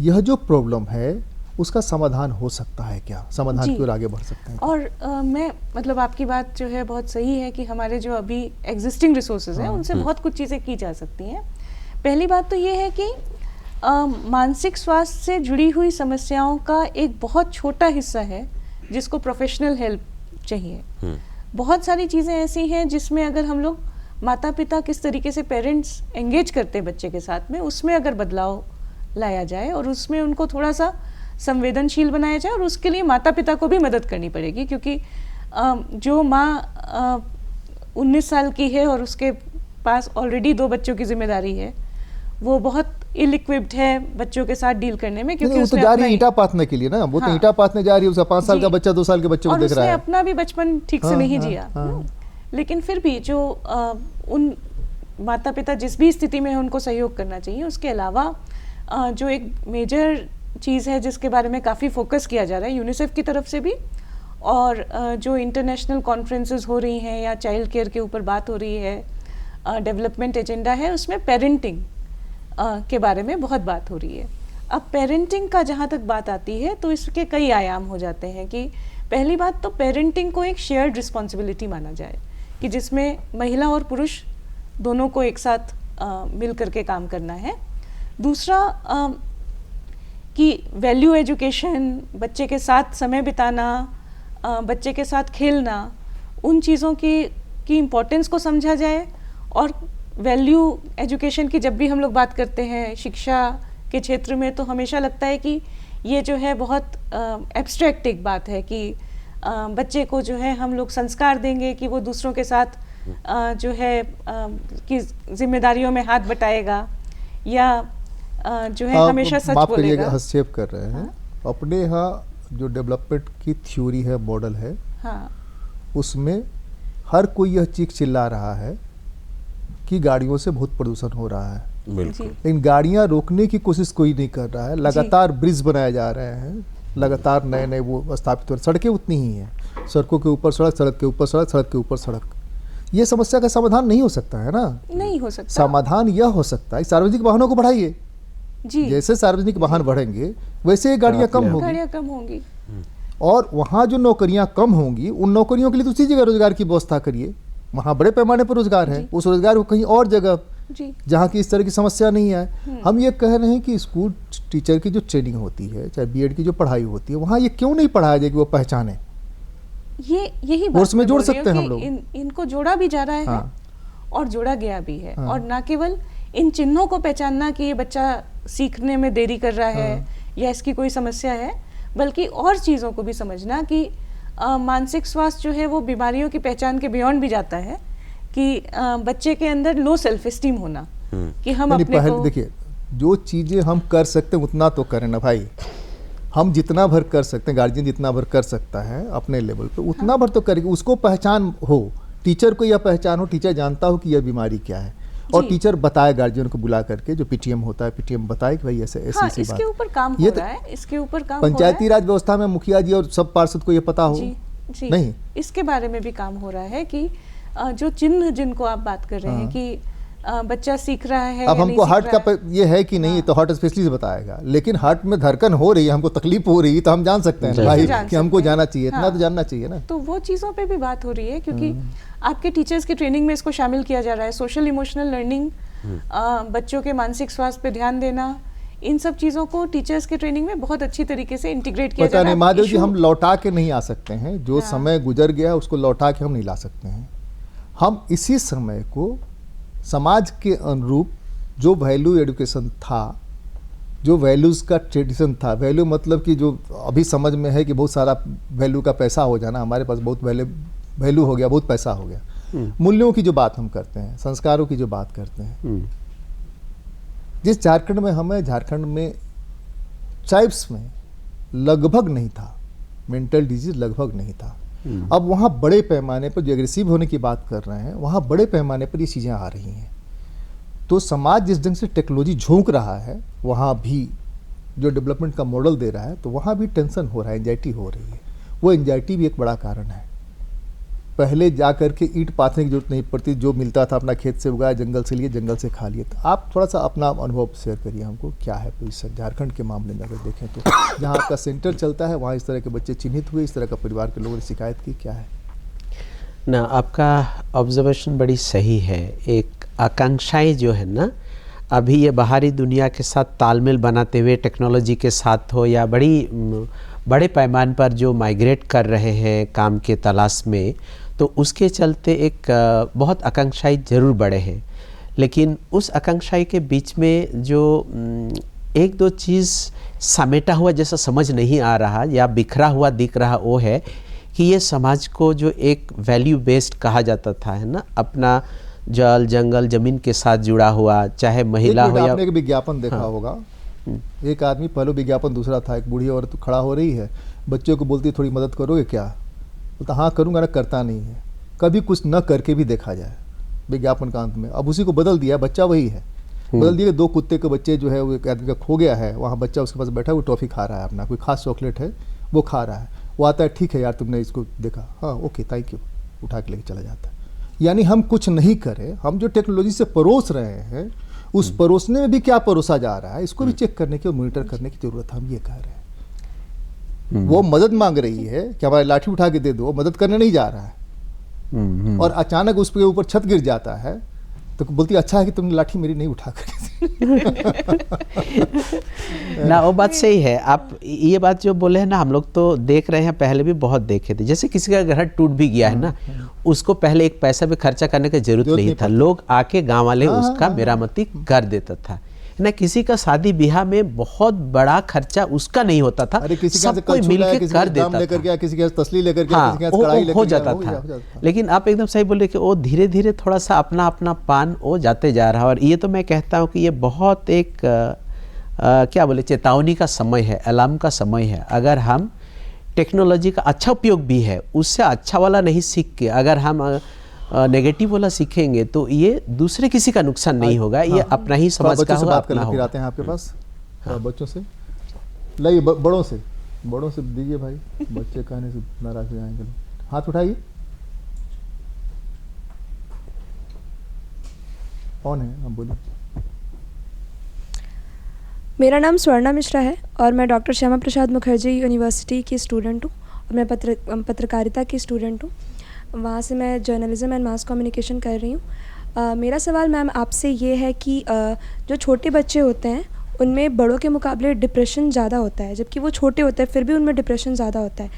यह जो प्रॉब्लम है उसका समाधान हो सकता है क्या, समाधान की ओर आगे बढ़ सकते हैं। और मैं मतलब आपकी बात जो है बहुत सही है कि हमारे जो अभी एग्जिस्टिंग रिसोर्सेज हैं उनसे बहुत कुछ चीज़ें की जा सकती हैं। पहली बात तो ये है कि मानसिक स्वास्थ्य से जुड़ी हुई समस्याओं का एक बहुत छोटा हिस्सा है जिसको प्रोफेशनल हेल्प चाहिए। बहुत सारी चीज़ें ऐसी हैं जिसमें अगर हम लोग माता पिता किस तरीके से पेरेंट्स एंगेज करते हैं बच्चे के साथ में, उसमें अगर बदलाव लाया जाए और उसमें उनको थोड़ा सा संवेदनशील बनाया जाए, और उसके लिए माता पिता को भी मदद करनी पड़ेगी, क्योंकि जो माँ 19 साल की है और उसके पास ऑलरेडी 2 बच्चों की जिम्मेदारी है, वो बहुत इल इक्विप्ड है बच्चों के साथ डील करने में, क्योंकि वो तो जा रही है ईंटा पाथने के लिए ना, वो तो ईंटा पाथने जा रही है, उसका 5 साल का बच्चा 2 साल के बच्चे को देख रहा है, और उसने अपना भी बचपन ठीक से नहीं जिया। लेकिन फिर भी जो उन माता पिता जिस भी स्थिति में है उनको सहयोग करना चाहिए। उसके अलावा जो एक मेजर चीज़ है जिसके बारे में काफ़ी फोकस किया जा रहा है यूनिसेफ की तरफ से भी, और जो इंटरनेशनल कॉन्फ्रेंसेस हो रही हैं या चाइल्ड केयर के ऊपर बात हो रही है, डेवलपमेंट एजेंडा है, उसमें पेरेंटिंग के बारे में बहुत बात हो रही है। अब पेरेंटिंग का जहाँ तक बात आती है तो इसके कई आयाम हो जाते हैं कि पहली बात तो पेरेंटिंग को एक शेयर्ड रिस्पॉन्सिबिलिटी माना जाए कि जिसमें महिला और पुरुष दोनों को एक साथ मिल करके काम करना है। दूसरा कि वैल्यू एजुकेशन, बच्चे के साथ समय बिताना, बच्चे के साथ खेलना, उन चीज़ों की इम्पोर्टेंस को समझा जाए। और वैल्यू एजुकेशन की जब भी हम लोग बात करते हैं शिक्षा के क्षेत्र में, तो हमेशा लगता है कि ये जो है बहुत एब्स्ट्रैक्ट एक बात है कि बच्चे को जो है हम लोग संस्कार देंगे कि वो दूसरों के साथ जो है कि जिम्मेदारियों में हाथ बटाएगा या जो है हमेशा सच बोलेगा। हस्तक्षेप कर रहे हैं। अपने यहाँ जो डेवलपमेंट की थ्योरी है, मॉडल है, उसमें हर कोई यह चीख चिल्ला रहा है कि गाड़ियों से बहुत प्रदूषण हो रहा है, लेकिन गाड़ियां रोकने की कोशिश कोई नहीं कर रहा है। लगातार ब्रिज बनाए जा रहे हैं, लगातार नए नए वो स्थापित हो रहे, सड़कें उतनी ही हैं, सड़कों के ऊपर सड़क, सड़क के ऊपर सड़क, सड़क के ऊपर सड़क। ये समस्या का समाधान नहीं हो सकता है ना, नहीं हो सकता। समाधान यह हो सकता है सार्वजनिक वाहनों को बढ़ाइए, जैसे सार्वजनिक वाहन बढ़ेंगे वैसे गाड़ियां कम होंगी, और वहाँ जो नौकरियां कम होंगी उन नौकरियों के लिए दूसरी जगह रोजगार की व्यवस्था करिए। वहाँ बड़े पैमाने पर रोजगार है, उस रोजगार को कहीं और जगह जहाँ की इस तरह की समस्या नहीं है। हम ये कह रहे हैं कि स्कूल टीचर की जो ट्रेनिंग होती है, चाहे बीएड की जो पढ़ाई होती है, वहाँ ये क्यों नहीं पढ़ाया जाए कि वो पहचाने। यही कोर्स में जोड़ सकते हैं हम लोग। इनको जोड़ा भी जा रहा है और जोड़ा गया भी है, और ना केवल इन चिन्हों को पहचानना कि ये बच्चा सीखने में देरी कर रहा है या इसकी कोई समस्या है, बल्कि और चीज़ों को भी समझना कि मानसिक स्वास्थ्य जो है वो बीमारियों की पहचान के बियॉन्ड भी जाता है कि बच्चे के अंदर लो सेल्फ एस्टीम होना, कि हम अपने को देखिए जो चीज़ें हम कर सकते हैं उतना तो करें ना भाई। हम जितना भर कर सकते हैं, गार्जियन जितना भर कर सकता है अपने लेवल पे उतना भर तो करेगी। उसको पहचान हो, टीचर को यह पहचान हो, टीचर जानता हो कि यह बीमारी क्या है, और टीचर बताए गार्जियन को बुला करके, जो पीटीएम होता है पीटीएम बताए कि भाई ऐसे ऐसी इसके ऊपर काम हो रहा है, इसके ऊपर काम पंचायती राज व्यवस्था में मुखिया जी और सब पार्षद को ये पता हो नहीं, इसके बारे में भी काम हो रहा है कि जो चिन्ह जिनको आप बात कर रहे हैं कि बच्चा सीख रहा है। अब हमको हार्ट का ये है कि नहीं, तो हार्ट स्पेशलिस्ट बताएगा, लेकिन हार्ट में धड़कन हो रही है, हमको तकलीफ हो रही है, तो हम जान सकते हैं भाई कि हमको जाना चाहिए, इतना तो जानना चाहिए ना। तो वो चीज़ों पे भी बात हो रही है, क्योंकि आपके टीचर्स की ट्रेनिंग में इसको शामिल किया जा रहा है। सोशल इमोशनल लर्निंग, बच्चों के मानसिक स्वास्थ्य पे ध्यान देना, इन सब चीज़ों को टीचर्स के ट्रेनिंग में बहुत अच्छी तरीके से इंटीग्रेट किया जा रहा है। महादेव जी, हम लौटा के नहीं आ सकते हैं, जो समय गुजर गया उसको लौटा के हम नहीं ला सकते हैं। हम इसी समय को समाज के अनुरूप जो वैल्यू एजुकेशन था, जो वैल्यूज़ का ट्रेडिशन था, वैल्यू मतलब कि जो अभी समझ में है कि बहुत सारा वैल्यू का पैसा हो जाना, हमारे पास बहुत वैल्यू हो गया, बहुत पैसा हो गया। मूल्यों की जो बात हम करते हैं, संस्कारों की जो बात करते हैं, जिस झारखंड में हमें, झारखंड में ट्राइब्स में लगभग नहीं था, मेंटल डिजीज लगभग नहीं था। अब वहाँ बड़े पैमाने पर जो एग्रेसिव होने की बात कर रहे हैं, वहाँ बड़े पैमाने पर ये चीज़ें आ रही हैं। तो समाज जिस ढंग से टेक्नोलॉजी झोंक रहा है, वहाँ भी जो डेवलपमेंट का मॉडल दे रहा है, तो वहाँ भी टेंशन हो रहा है, एंजाइटी हो रही है। वो एंजाइटी भी एक बड़ा कारण है। पहले जा कर के ईंट पाथने की जरूरत नहीं पड़ती, जो मिलता था अपना खेत से उगाया, जंगल से लिए, जंगल से खा लिए। तो आप थोड़ा सा अपना अनुभव शेयर करिए हमको, क्या है पोजीशन झारखंड के मामले में अगर देखें तो, जहाँ आपका सेंटर चलता है वहाँ इस तरह के बच्चे चिन्हित हुए, इस तरह का परिवार के लोगों ने शिकायत की, क्या है? ना, आपका ऑब्जर्वेशन बड़ी सही है। एक आकांक्षाएं जो है ना, अभी ये बाहरी दुनिया के साथ तालमेल बनाते हुए टेक्नोलॉजी के साथ हो या बड़े पैमाने पर जो माइग्रेट कर रहे हैं काम के तलाश में, तो उसके चलते एक बहुत आकांक्षाएं ज़रूर बढ़े हैं। लेकिन उस आकांक्षाएं के बीच में जो एक दो चीज़ समेटा हुआ जैसा समझ नहीं आ रहा या बिखरा हुआ दिख रहा, वो है कि ये समाज को जो एक वैल्यू बेस्ड कहा जाता था, है ना, अपना जल जंगल ज़मीन के साथ जुड़ा हुआ, चाहे महिला हो या... आपने एक विज्ञापन देखा होगा, एक आदमी, पहले विज्ञापन दूसरा था, एक बूढ़ी औरत खड़ा हो रही है, बच्चों को बोलती है थोड़ी मदद करोगे क्या? बोलता हाँ करूँगा ना, करता नहीं है। कभी कुछ न करके भी देखा जाए विज्ञापन का अंत में। अब उसी को बदल दिया, बच्चा वही है, बदल दिया। 2 कुत्ते के बच्चे जो है, वो एक आदमी का खो गया है, वहाँ बच्चा उसके पास बैठा है, वो टॉफ़ी खा रहा है, अपना कोई खास चॉकलेट है वो खा रहा है। वो आता है, ठीक है यार तुमने इसको देखा, हाँ ओके थैंक यू, उठा के लेके चला जाता है। यानी हम कुछ नहीं करें, हम जो टेक्नोलॉजी से परोस रहे हैं, उस परोसने में भी क्या परोसा जा रहा है, इसको भी चेक करने की और मॉनिटर करने की जरूरत है। हम ये कह रहे हैं, वो मदद मांग रही है कि हमारी लाठी उठा के दे दो, मदद करने नहीं जा रहा है, और अचानक उसके ऊपर छत गिर जाता है तो बोलती अच्छा है कि तुमने लाठी मेरी नहीं उठा कर ना, वो बात सही है। आप ये बात जो बोले हैं ना, हम लोग तो देख रहे हैं, पहले भी बहुत देखे थे। जैसे किसी का घर टूट भी गया है ना, उसको पहले एक पैसा भी खर्चा करने की जरूरत नहीं था, लोग आके गांव वाले उसका मेरामती कर देता था ना। किसी का शादी ब्याह में बहुत बड़ा खर्चा उसका नहीं होता था, सब कोई मिलकर कर देता था, किसी के तसली लेकर के, हाँ, किसी के कढ़ाई लेकर हो जाता था। लेकिन आप एकदम सही बोले कि वो धीरे धीरे थोड़ा सा अपना अपना पान वो जाते जा रहा है। और ये तो मैं कहता हूँ कि ये बहुत एक क्या बोले, चेतावनी का समय है, अलार्म का समय है। अगर हम टेक्नोलॉजी का अच्छा उपयोग भी है, उससे अच्छा वाला नहीं सीख के अगर हम नेगेटिव वाला सीखेंगे तो ये दूसरे किसी का नुकसान नहीं होगा, ये अपना ही समाज का होगा, अपना होगा। फिर आते हैं आपके पास बच्चों से, लाइए बड़ों से दीजिए भाई, बच्चे कहने से नाराज हो जाएंगे। हाथ उठाइए, कौन है आप बोलिए। मेरा नाम स्वर्णा मिश्रा है और मैं डॉक्टर श्यामा प्रसाद मुखर्जी यूनिवर्सिटी की स्टूडेंट हूँ और मैं पत्रकारिता की स्टूडेंट हूँ। वहाँ से मैं जर्नलिज्म एंड मास कम्युनिकेशन कर रही हूँ। मेरा सवाल मैम आपसे ये है कि जो छोटे बच्चे होते हैं उनमें बड़ों के मुकाबले डिप्रेशन ज़्यादा होता है, जबकि वो छोटे होते हैं फिर भी उनमें डिप्रेशन ज़्यादा होता है।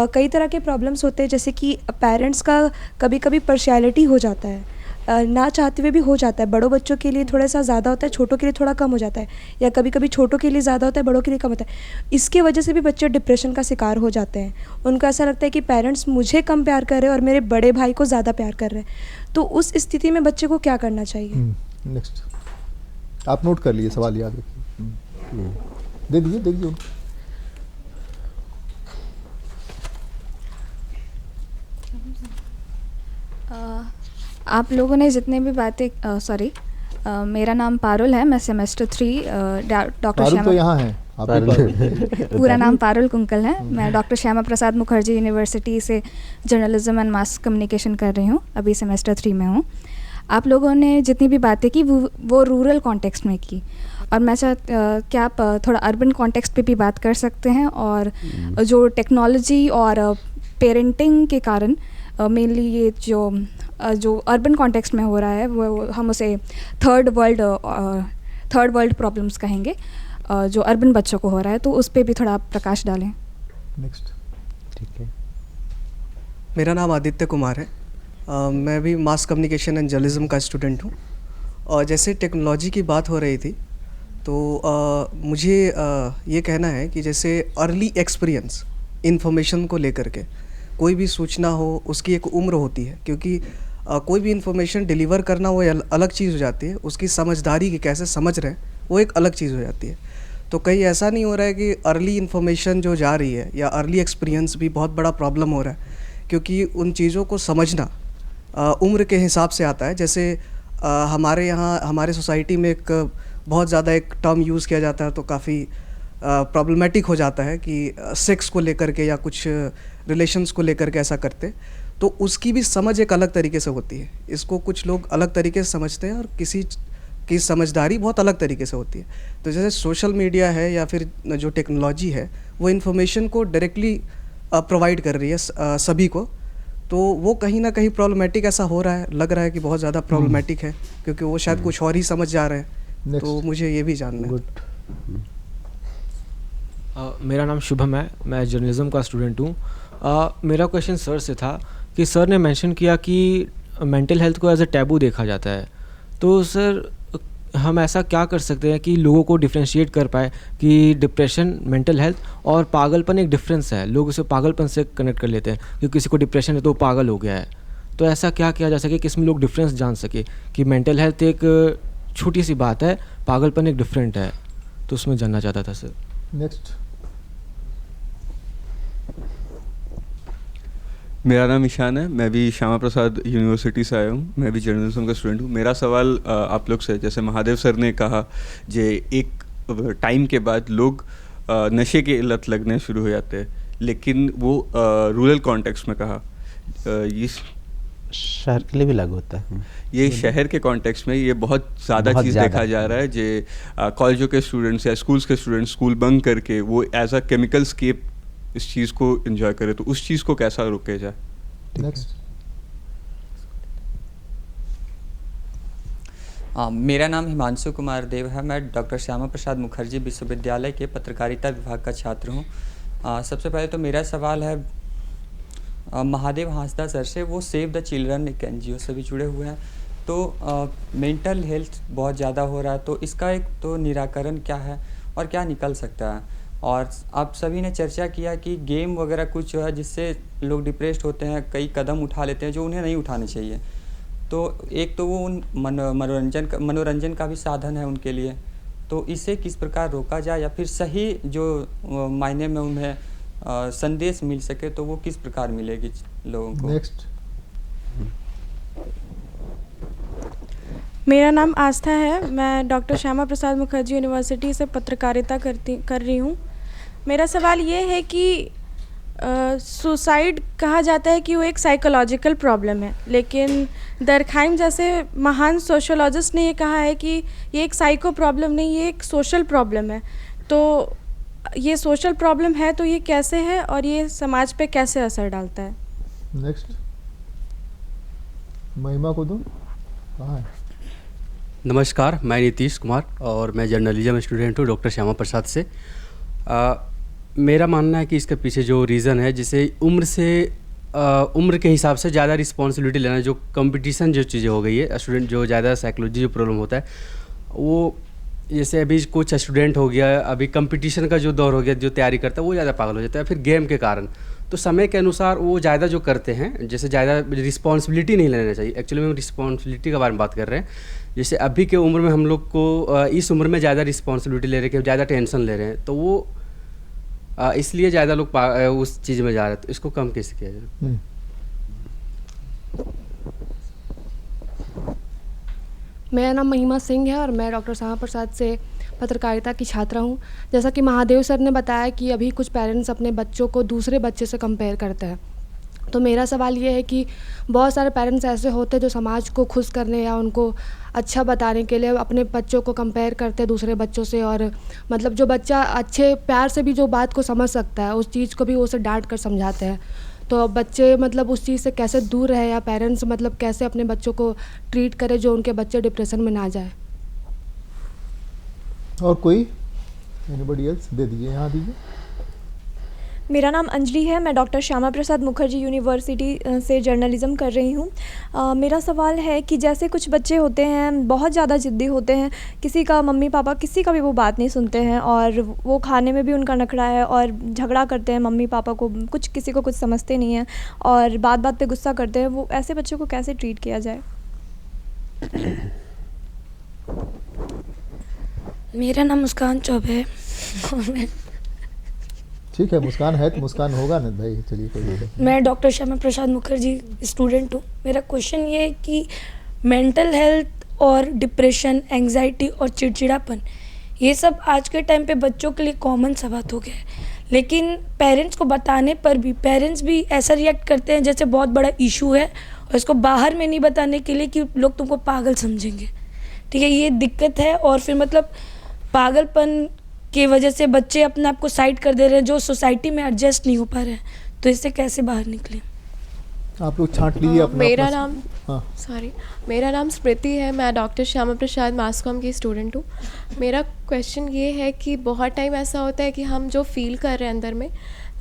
कई तरह के प्रॉब्लम्स होते हैं, जैसे कि पेरेंट्स का कभी कभी पर्शियलिटी हो जाता है, ना चाहते हुए भी हो जाता है। बड़ों बच्चों के लिए थोड़ा सा ज़्यादा होता है, छोटों के लिए थोड़ा कम हो जाता है, या कभी कभी छोटों के लिए ज़्यादा होता है, बड़ों के लिए कम होता है। इसके वजह से भी बच्चे डिप्रेशन का शिकार हो जाते हैं। उनको ऐसा लगता है कि पेरेंट्स मुझे कम प्यार कर रहे हैं और मेरे बड़े भाई को ज़्यादा प्यार कर रहे हैं। तो उस स्थिति में बच्चे को क्या करना चाहिए? नेक्स्ट आप नोट कर लिए, सवाल याद रखिए, दे दीजिए उनको। आप लोगों ने जितने भी बातें मेरा नाम पारुल है, मैं सेमेस्टर 3 डॉक्टर श्यामा, तो यहाँ है पूरा नाम पारुल कुंकल है। मैं डॉक्टर श्यामा प्रसाद मुखर्जी यूनिवर्सिटी से जर्नलिज्म एंड मास कम्युनिकेशन कर रही हूँ, अभी सेमेस्टर 3 में हूँ। आप लोगों ने जितनी भी बातें की वो रूरल कॉन्टेक्स्ट में की, और मैं क्या आप थोड़ा अर्बन कॉन्टेक्स्ट पे भी बात कर सकते हैं, और जो टेक्नोलॉजी और पेरेंटिंग के कारण मेनली ये जो अर्बन कॉन्टेक्स्ट में हो रहा है वो हम उसे थर्ड वर्ल्ड प्रॉब्लम्स कहेंगे, जो अर्बन बच्चों को हो रहा है, तो उस पर भी थोड़ा आप प्रकाश डालें। नेक्स्ट। ठीक है। मेरा नाम आदित्य कुमार है, मैं भी मास कम्युनिकेशन एंड जर्नलिज्म का स्टूडेंट हूँ। और जैसे टेक्नोलॉजी की बात हो रही थी तो मुझे ये कहना है कि जैसे अर्ली एक्सपीरियंस इन्फॉर्मेशन को लेकर के, कोई भी सूचना हो उसकी एक उम्र होती है, क्योंकि कोई भी इन्फॉर्मेशन डिलीवर करना वो अलग चीज़ हो जाती है, उसकी समझदारी की कैसे समझ रहे हैं वो एक अलग चीज़ हो जाती है। तो कहीं ऐसा नहीं हो रहा है कि अर्ली इन्फॉर्मेशन जो जा रही है या अर्ली एक्सपीरियंस भी बहुत बड़ा प्रॉब्लम हो रहा है, क्योंकि उन चीज़ों को समझना उम्र के हिसाब से आता है। जैसे हमारे यहाँ हमारे सोसाइटी में एक बहुत ज़्यादा एक टर्म यूज़ किया जाता है, तो काफ़ी प्रॉब्लमेटिक हो जाता है कि सेक्स को लेकर के या कुछ रिलेशंस को लेकर के ऐसा करते, तो उसकी भी समझ एक अलग तरीके से होती है। इसको कुछ लोग अलग तरीके से समझते हैं और किसी की समझदारी बहुत अलग तरीके से होती है। तो जैसे सोशल मीडिया है या फिर जो टेक्नोलॉजी है वो इन्फॉर्मेशन को डायरेक्टली प्रोवाइड कर रही है सभी को, तो वो कहीं ना कहीं प्रॉब्लमेटिक ऐसा हो रहा है, लग रहा है कि बहुत ज़्यादा प्रॉब्लमेटिक है, क्योंकि वो शायद कुछ और ही समझ जा रहे हैं। तो मुझे ये भी जानना है। मेरा नाम शुभम है, मैं जर्नलिज्म का स्टूडेंट हूँ। मेरा क्वेश्चन सर से था कि सर ने मेंशन किया कि मेंटल हेल्थ को एज अ टैबू देखा जाता है, तो सर हम ऐसा क्या कर सकते हैं कि लोगों को डिफ्रेंशिएट कर पाए कि डिप्रेशन, मेंटल हेल्थ और पागलपन एक डिफरेंस है। लोग उसे पागलपन से कनेक्ट कर लेते हैं कि किसी को डिप्रेशन है तो वो पागल हो गया है। तो ऐसा क्या किया जा सके कि इसमें लोग डिफरेंस जान सके कि मेंटल हेल्थ एक छोटी सी बात है, पागलपन एक डिफरेंट है। तो उसमें जानना चाहता था सर। नेक्स्ट। मेरा नाम ईशान है, मैं भी श्यामा प्रसाद यूनिवर्सिटी से आया हूँ, मैं भी जर्नलिज्म का स्टूडेंट हूँ। मेरा सवाल आप लोग से, जैसे महादेव सर ने कहा जे एक टाइम के बाद लोग नशे के लत लगने शुरू हो जाते हैं, लेकिन वो रूरल कॉन्टेक्स्ट में कहा, ये शहर के लिए भी लागू होता है। ये शहर के कॉन्टेक्स्ट में ये बहुत ज़्यादा चीज़ देखा जा रहा है, जे कॉलेजों के स्टूडेंट्स या स्कूल्स के स्टूडेंट्स स्कूल बंक करके वो एज अ केमिकल स्केप इस चीज़ को एंजॉय करे, तो उस चीज़ को कैसा रोके जाए? नेक्स्ट। मेरा नाम हिमांशु कुमार देव है, मैं डॉक्टर श्यामा प्रसाद मुखर्जी विश्वविद्यालय के पत्रकारिता विभाग का छात्र हूँ। सबसे पहले तो मेरा सवाल है महादेव हांसदा सर से, वो सेव द चिल्ड्रन एक NGO से भी जुड़े हुए हैं, तो मेंटल हेल्थ बहुत ज़्यादा हो रहा है, तो इसका एक तो निराकरण क्या है और क्या निकल सकता है? और आप सभी ने चर्चा किया कि गेम वगैरह कुछ जो है जिससे लोग डिप्रेस्ड होते हैं, कई कदम उठा लेते हैं जो उन्हें नहीं उठाने चाहिए। तो एक तो वो उन मनोरंजन का भी साधन है उनके लिए, तो इसे किस प्रकार रोका जाए या फिर सही जो मायने में उन्हें संदेश मिल सके तो वो किस प्रकार मिलेगी लोगों को? नेक्स्ट। मेरा नाम आस्था है, मैं डॉक्टर श्यामा प्रसाद मुखर्जी यूनिवर्सिटी से पत्रकारिता कर रही हूँ। मेरा सवाल ये है कि सुसाइड कहा जाता है कि वो एक साइकोलॉजिकल प्रॉब्लम है, लेकिन दरखाइम जैसे महान सोशोलॉजिस्ट ने ये कहा है कि ये एक साइको प्रॉब्लम नहीं, ये एक सोशल प्रॉब्लम है। तो ये सोशल प्रॉब्लम है तो ये कैसे है और ये समाज पे कैसे असर डालता है? नेक्स्ट। महिमा को दो, कहाँ है? नमस्कार, मैं नीतीश कुमार और मैं जर्नलिज्म स्टूडेंट हूँ डॉक्टर श्यामा प्रसाद से। मेरा मानना है कि इसके पीछे जो रीज़न है, जिसे उम्र के हिसाब से ज़्यादा रिस्पॉन्सिबिलिटी लेना, जो कंपटीशन जो चीज़ें हो गई है, स्टूडेंट जो ज़्यादा साइकोलॉजी जो प्रॉब्लम होता है, वो जैसे अभी कुछ स्टूडेंट हो गया, अभी कंपटीशन का जो दौर हो गया, जो तैयारी करता है वो ज़्यादा पागल हो जाता है, फिर गेम के कारण। तो समय के अनुसार वो ज़्यादा जो करते हैं, जैसे ज़्यादा रिस्पॉन्सिबिलिटी नहीं लेना चाहिए। एक्चुअली में रिस्पॉन्सिबिलिटी के बारे में बात कर रहे हैं। जैसे अभी के उम्र में हम लोग को इस उम्र में ज़्यादा रिस्पॉन्सिबिलिटी ले रहे हैं, ज़्यादा टेंशन ले रहे हैं, तो वो इसलिए ज़्यादा लोग उस चीज़ में जा रहे हैं। तो इसको कम कैसे किया जाए? मेरा नाम महिमा सिंह है और मैं डॉक्टर श्यामा प्रसाद से पत्रकारिता की छात्रा हूँ। जैसा कि महादेव सर ने बताया कि अभी कुछ पेरेंट्स अपने बच्चों को दूसरे बच्चे से कंपेयर करते हैं, तो मेरा सवाल ये है कि बहुत सारे पेरेंट्स ऐसे होते हैं जो समाज को खुश करने या उनको अच्छा बताने के लिए अपने बच्चों को कंपेयर करते हैं दूसरे बच्चों से, और मतलब जो बच्चा अच्छे प्यार से भी जो बात को समझ सकता है उस चीज़ को भी वो उसे डांट कर समझाते हैं। तो बच्चे मतलब उस चीज़ से कैसे दूर रहे, या पेरेंट्स मतलब कैसे अपने बच्चों को ट्रीट करें जो उनके बच्चे डिप्रेशन में ना जाए? और कोई एनीबॉडी एल्स? दे दीजिए, यहाँ दीजिए। मेरा नाम अंजलि है, मैं डॉक्टर श्यामा प्रसाद मुखर्जी यूनिवर्सिटी से जर्नलिज़म कर रही हूँ। मेरा सवाल है कि जैसे कुछ बच्चे होते हैं बहुत ज़्यादा ज़िद्दी होते हैं, किसी का मम्मी पापा किसी का भी वो बात नहीं सुनते हैं, और वो खाने में भी उनका नखरा है और झगड़ा करते हैं, मम्मी पापा को कुछ किसी को कुछ समझते नहीं हैं और बात बात पे गुस्सा करते हैं। वो ऐसे बच्चों को कैसे ट्रीट किया जाए? मेरा नाम मुस्कान चौबे है और मैं ठीक है, मुस्कान है तो मुस्कान होगा ना भाई। चलिए कोई नहीं। मैं डॉक्टर श्यामा प्रसाद मुखर्जी स्टूडेंट हूँ। मेरा क्वेश्चन ये है कि मेंटल हेल्थ और डिप्रेशन, एंग्जाइटी और चिड़चिड़ापन, ये सब आज के टाइम पे बच्चों के लिए कॉमन सा बात हो गया है। लेकिन पेरेंट्स को बताने पर भी पेरेंट्स भी ऐसा रिएक्ट करते हैं जैसे बहुत बड़ा इशू है, और इसको बाहर में नहीं बताने के लिए कि लोग तुमको पागल समझेंगे। ठीक है, ये दिक्कत है। और फिर मतलब पागलपन की वजह से बच्चे अपने आप को साइड कर दे रहे हैं, जो सोसाइटी में एडजस्ट नहीं हो पा रहे हैं। तो इससे कैसे बाहर निकलें? आप लोग छांट लीजिए अपना। मेरा नाम हाँ मेरा नाम स्मृति है। मैं डॉक्टर श्यामा प्रसाद मास कॉम की स्टूडेंट हूँ। मेरा क्वेश्चन ये है कि बहुत टाइम ऐसा होता है कि हम जो फील कर रहे हैं अंदर में,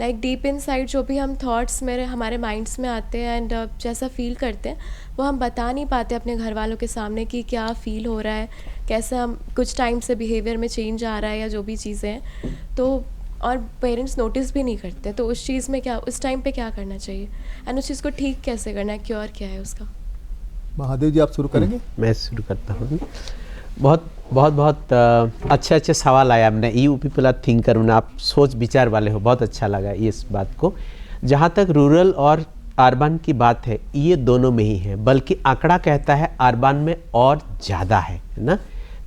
लाइक डीप इनसाइड जो भी हम थॉट्स हमारे माइंड्स में आते हैं एंड जैसा फील करते हैं वो हम बता नहीं पाते अपने घर वालों के सामने कि क्या फ़ील हो रहा है, कैसे हम कुछ टाइम से बिहेवियर में चेंज आ रहा है या जो भी चीज़ें हैं, तो और पेरेंट्स नोटिस भी नहीं करते। तो उस चीज़ में क्या, उस टाइम पे क्या करना चाहिए एंड उस चीज़ को ठीक कैसे करना है, क्योर क्या है उसका? महादेव जी आप शुरू करेंगे? मैं शुरू करता हूँ। बहुत अच्छे सवाल आया हमने। यू पीपल आर थिंकर, आप सोच विचार वाले हो, बहुत अच्छा लगा इस बात को। जहाँ तक रूरल और अर्बन की बात है, ये दोनों में ही है, बल्कि आंकड़ा कहता है अर्बन में और ज़्यादा है ना।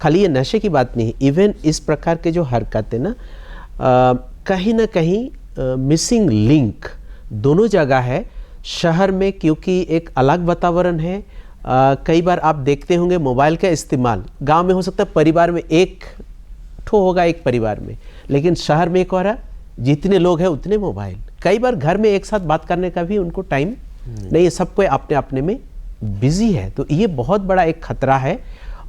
खाली ये नशे की बात नहीं, इवन इस प्रकार के जो हरकत है ना, कहीं ना कहीं मिसिंग लिंक दोनों जगह है। शहर में क्योंकि एक अलग वातावरण है, कई बार आप देखते होंगे मोबाइल का इस्तेमाल गांव में हो सकता है परिवार में एक ठो होगा, एक परिवार में, लेकिन शहर में एक और जितने लोग हैं उतने मोबाइल। कई बार घर में एक साथ बात करने का भी उनको टाइम नहीं है, सबको अपने अपने में बिजी है। तो ये बहुत बड़ा एक खतरा है।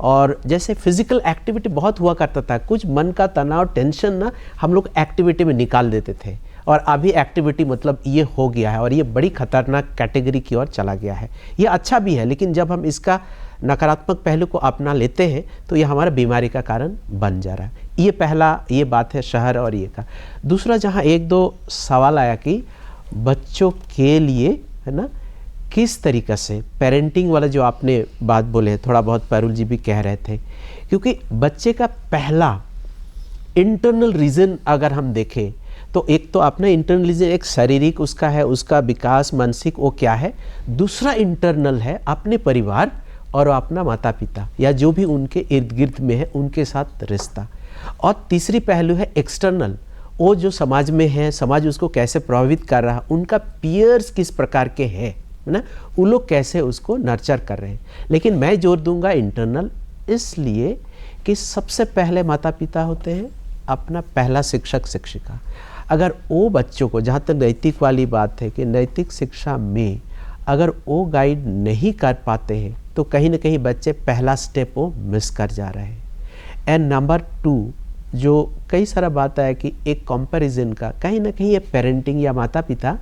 और जैसे फिजिकल एक्टिविटी बहुत हुआ करता था, कुछ मन का तनाव, टेंशन ना हम लोग एक्टिविटी में निकाल देते थे, और अभी एक्टिविटी मतलब ये हो गया है और ये बड़ी खतरनाक कैटेगरी की ओर चला गया है। ये अच्छा भी है, लेकिन जब हम इसका नकारात्मक पहलू को अपना लेते हैं तो ये हमारा बीमारी का कारण बन जा रहा है। ये पहला ये बात है शहर और ये का। दूसरा, जहाँ एक दो सवाल आया कि बच्चों के लिए है ना किस तरीक़े से पेरेंटिंग वाला जो आपने बात बोले, थोड़ा बहुत पारुल जी भी कह रहे थे, क्योंकि बच्चे का पहला इंटरनल रीज़न अगर हम देखें तो एक तो अपना इंटरनल रीज़न एक शारीरिक उसका है, उसका विकास मानसिक वो क्या है। दूसरा इंटरनल है अपने परिवार और अपना माता पिता या जो भी उनके इर्द गिर्द में है उनके साथ रिश्ता। और तीसरी पहलू है एक्सटर्नल, वो जो समाज में है, समाज उसको कैसे प्रभावित कर रहा है, उनका पीयर्स किस प्रकार के हैं ना, वो लोग कैसे उसको नर्चर कर रहे हैं। लेकिन मैं जोर दूंगा इंटरनल, इसलिए कि सबसे पहले माता पिता होते हैं, अपना पहला शिक्षक शिक्षिका। अगर वो बच्चों को, जहाँ तक नैतिक वाली बात है कि नैतिक शिक्षा में अगर वो गाइड नहीं कर पाते हैं तो कहीं ना कहीं बच्चे पहला स्टेप वो मिस कर जा रहे हैं। एंड नंबर 2 जो कई सारा बात आया कि एक कंपैरिजन का, कहीं ना कहीं ये पेरेंटिंग या माता पिता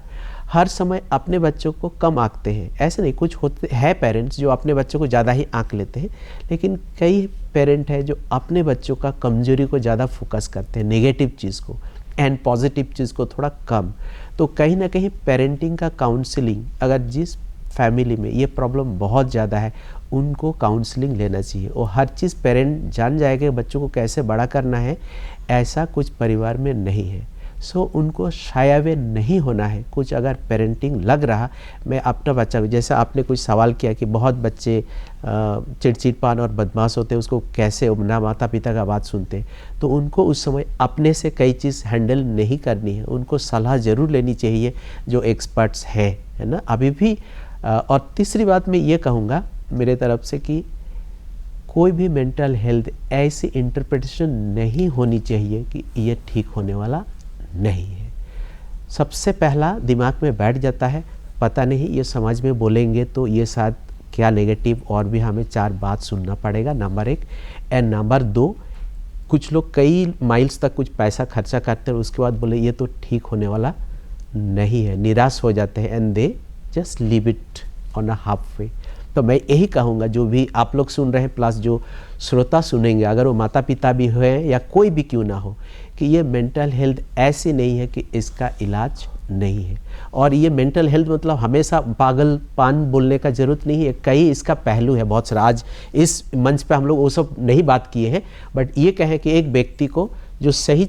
हर समय अपने बच्चों को कम आंकते हैं। ऐसे नहीं, कुछ होते हैं पेरेंट्स जो अपने बच्चों को ज़्यादा ही आंक लेते हैं, लेकिन कई पेरेंट हैं जो अपने बच्चों का कमजोरी को ज़्यादा फोकस करते हैं, नेगेटिव चीज़ को, एंड पॉजिटिव चीज़ को थोड़ा कम। तो कहीं ना कहीं पेरेंटिंग का काउंसलिंग, अगर जिस फैमिली में ये प्रॉब्लम बहुत ज़्यादा है उनको काउंसलिंग लेना चाहिए। और हर चीज़ पेरेंट जान जाएगा बच्चों को कैसे बड़ा करना है, ऐसा कुछ परिवार में नहीं है। सो उनको शायावे नहीं होना है। कुछ अगर पेरेंटिंग लग रहा, मैं अपना बच्चा, जैसे आपने कुछ सवाल किया कि बहुत बच्चे चिड़चिड़पान और बदमाश होते हैं, उसको कैसे ना माता पिता का बात सुनते हैं, तो उनको उस समय अपने से कई चीज़ हैंडल नहीं करनी है, उनको सलाह ज़रूर लेनी चाहिए जो एक्सपर्ट्स है ना अभी भी। और तीसरी बात मैं ये कहूँगा मेरे तरफ से कि कोई भी मेंटल हेल्थ ऐसी इंटरप्रिटेशन नहीं होनी चाहिए कि ये ठीक होने वाला नहीं है। सबसे पहला दिमाग में बैठ जाता है, पता नहीं ये समाज में बोलेंगे तो ये शायद क्या नेगेटिव और भी हमें 4 बात सुनना पड़ेगा, नंबर 1। एंड नंबर 2, कुछ लोग कई माइल्स तक कुछ पैसा खर्चा करते हैं, उसके बाद बोले ये तो ठीक होने वाला नहीं है, निराश हो जाते हैं, and they just leave it on a half way. तो मैं यही कहूँगा जो भी आप लोग सुन रहे हैं प्लस जो श्रोता सुनेंगे, अगर वो माता पिता भी हुए या कोई भी क्यों ना हो, कि ये मेंटल हेल्थ ऐसी नहीं है कि इसका इलाज नहीं है। और ये मेंटल हेल्थ मतलब हमेशा पागलपन बोलने का ज़रूरत नहीं है, कई इसका पहलू है बहुत सारा। आज इस मंच पे हम लोग वो सब नहीं बात किए हैं, बट ये कहें कि एक व्यक्ति को जो सही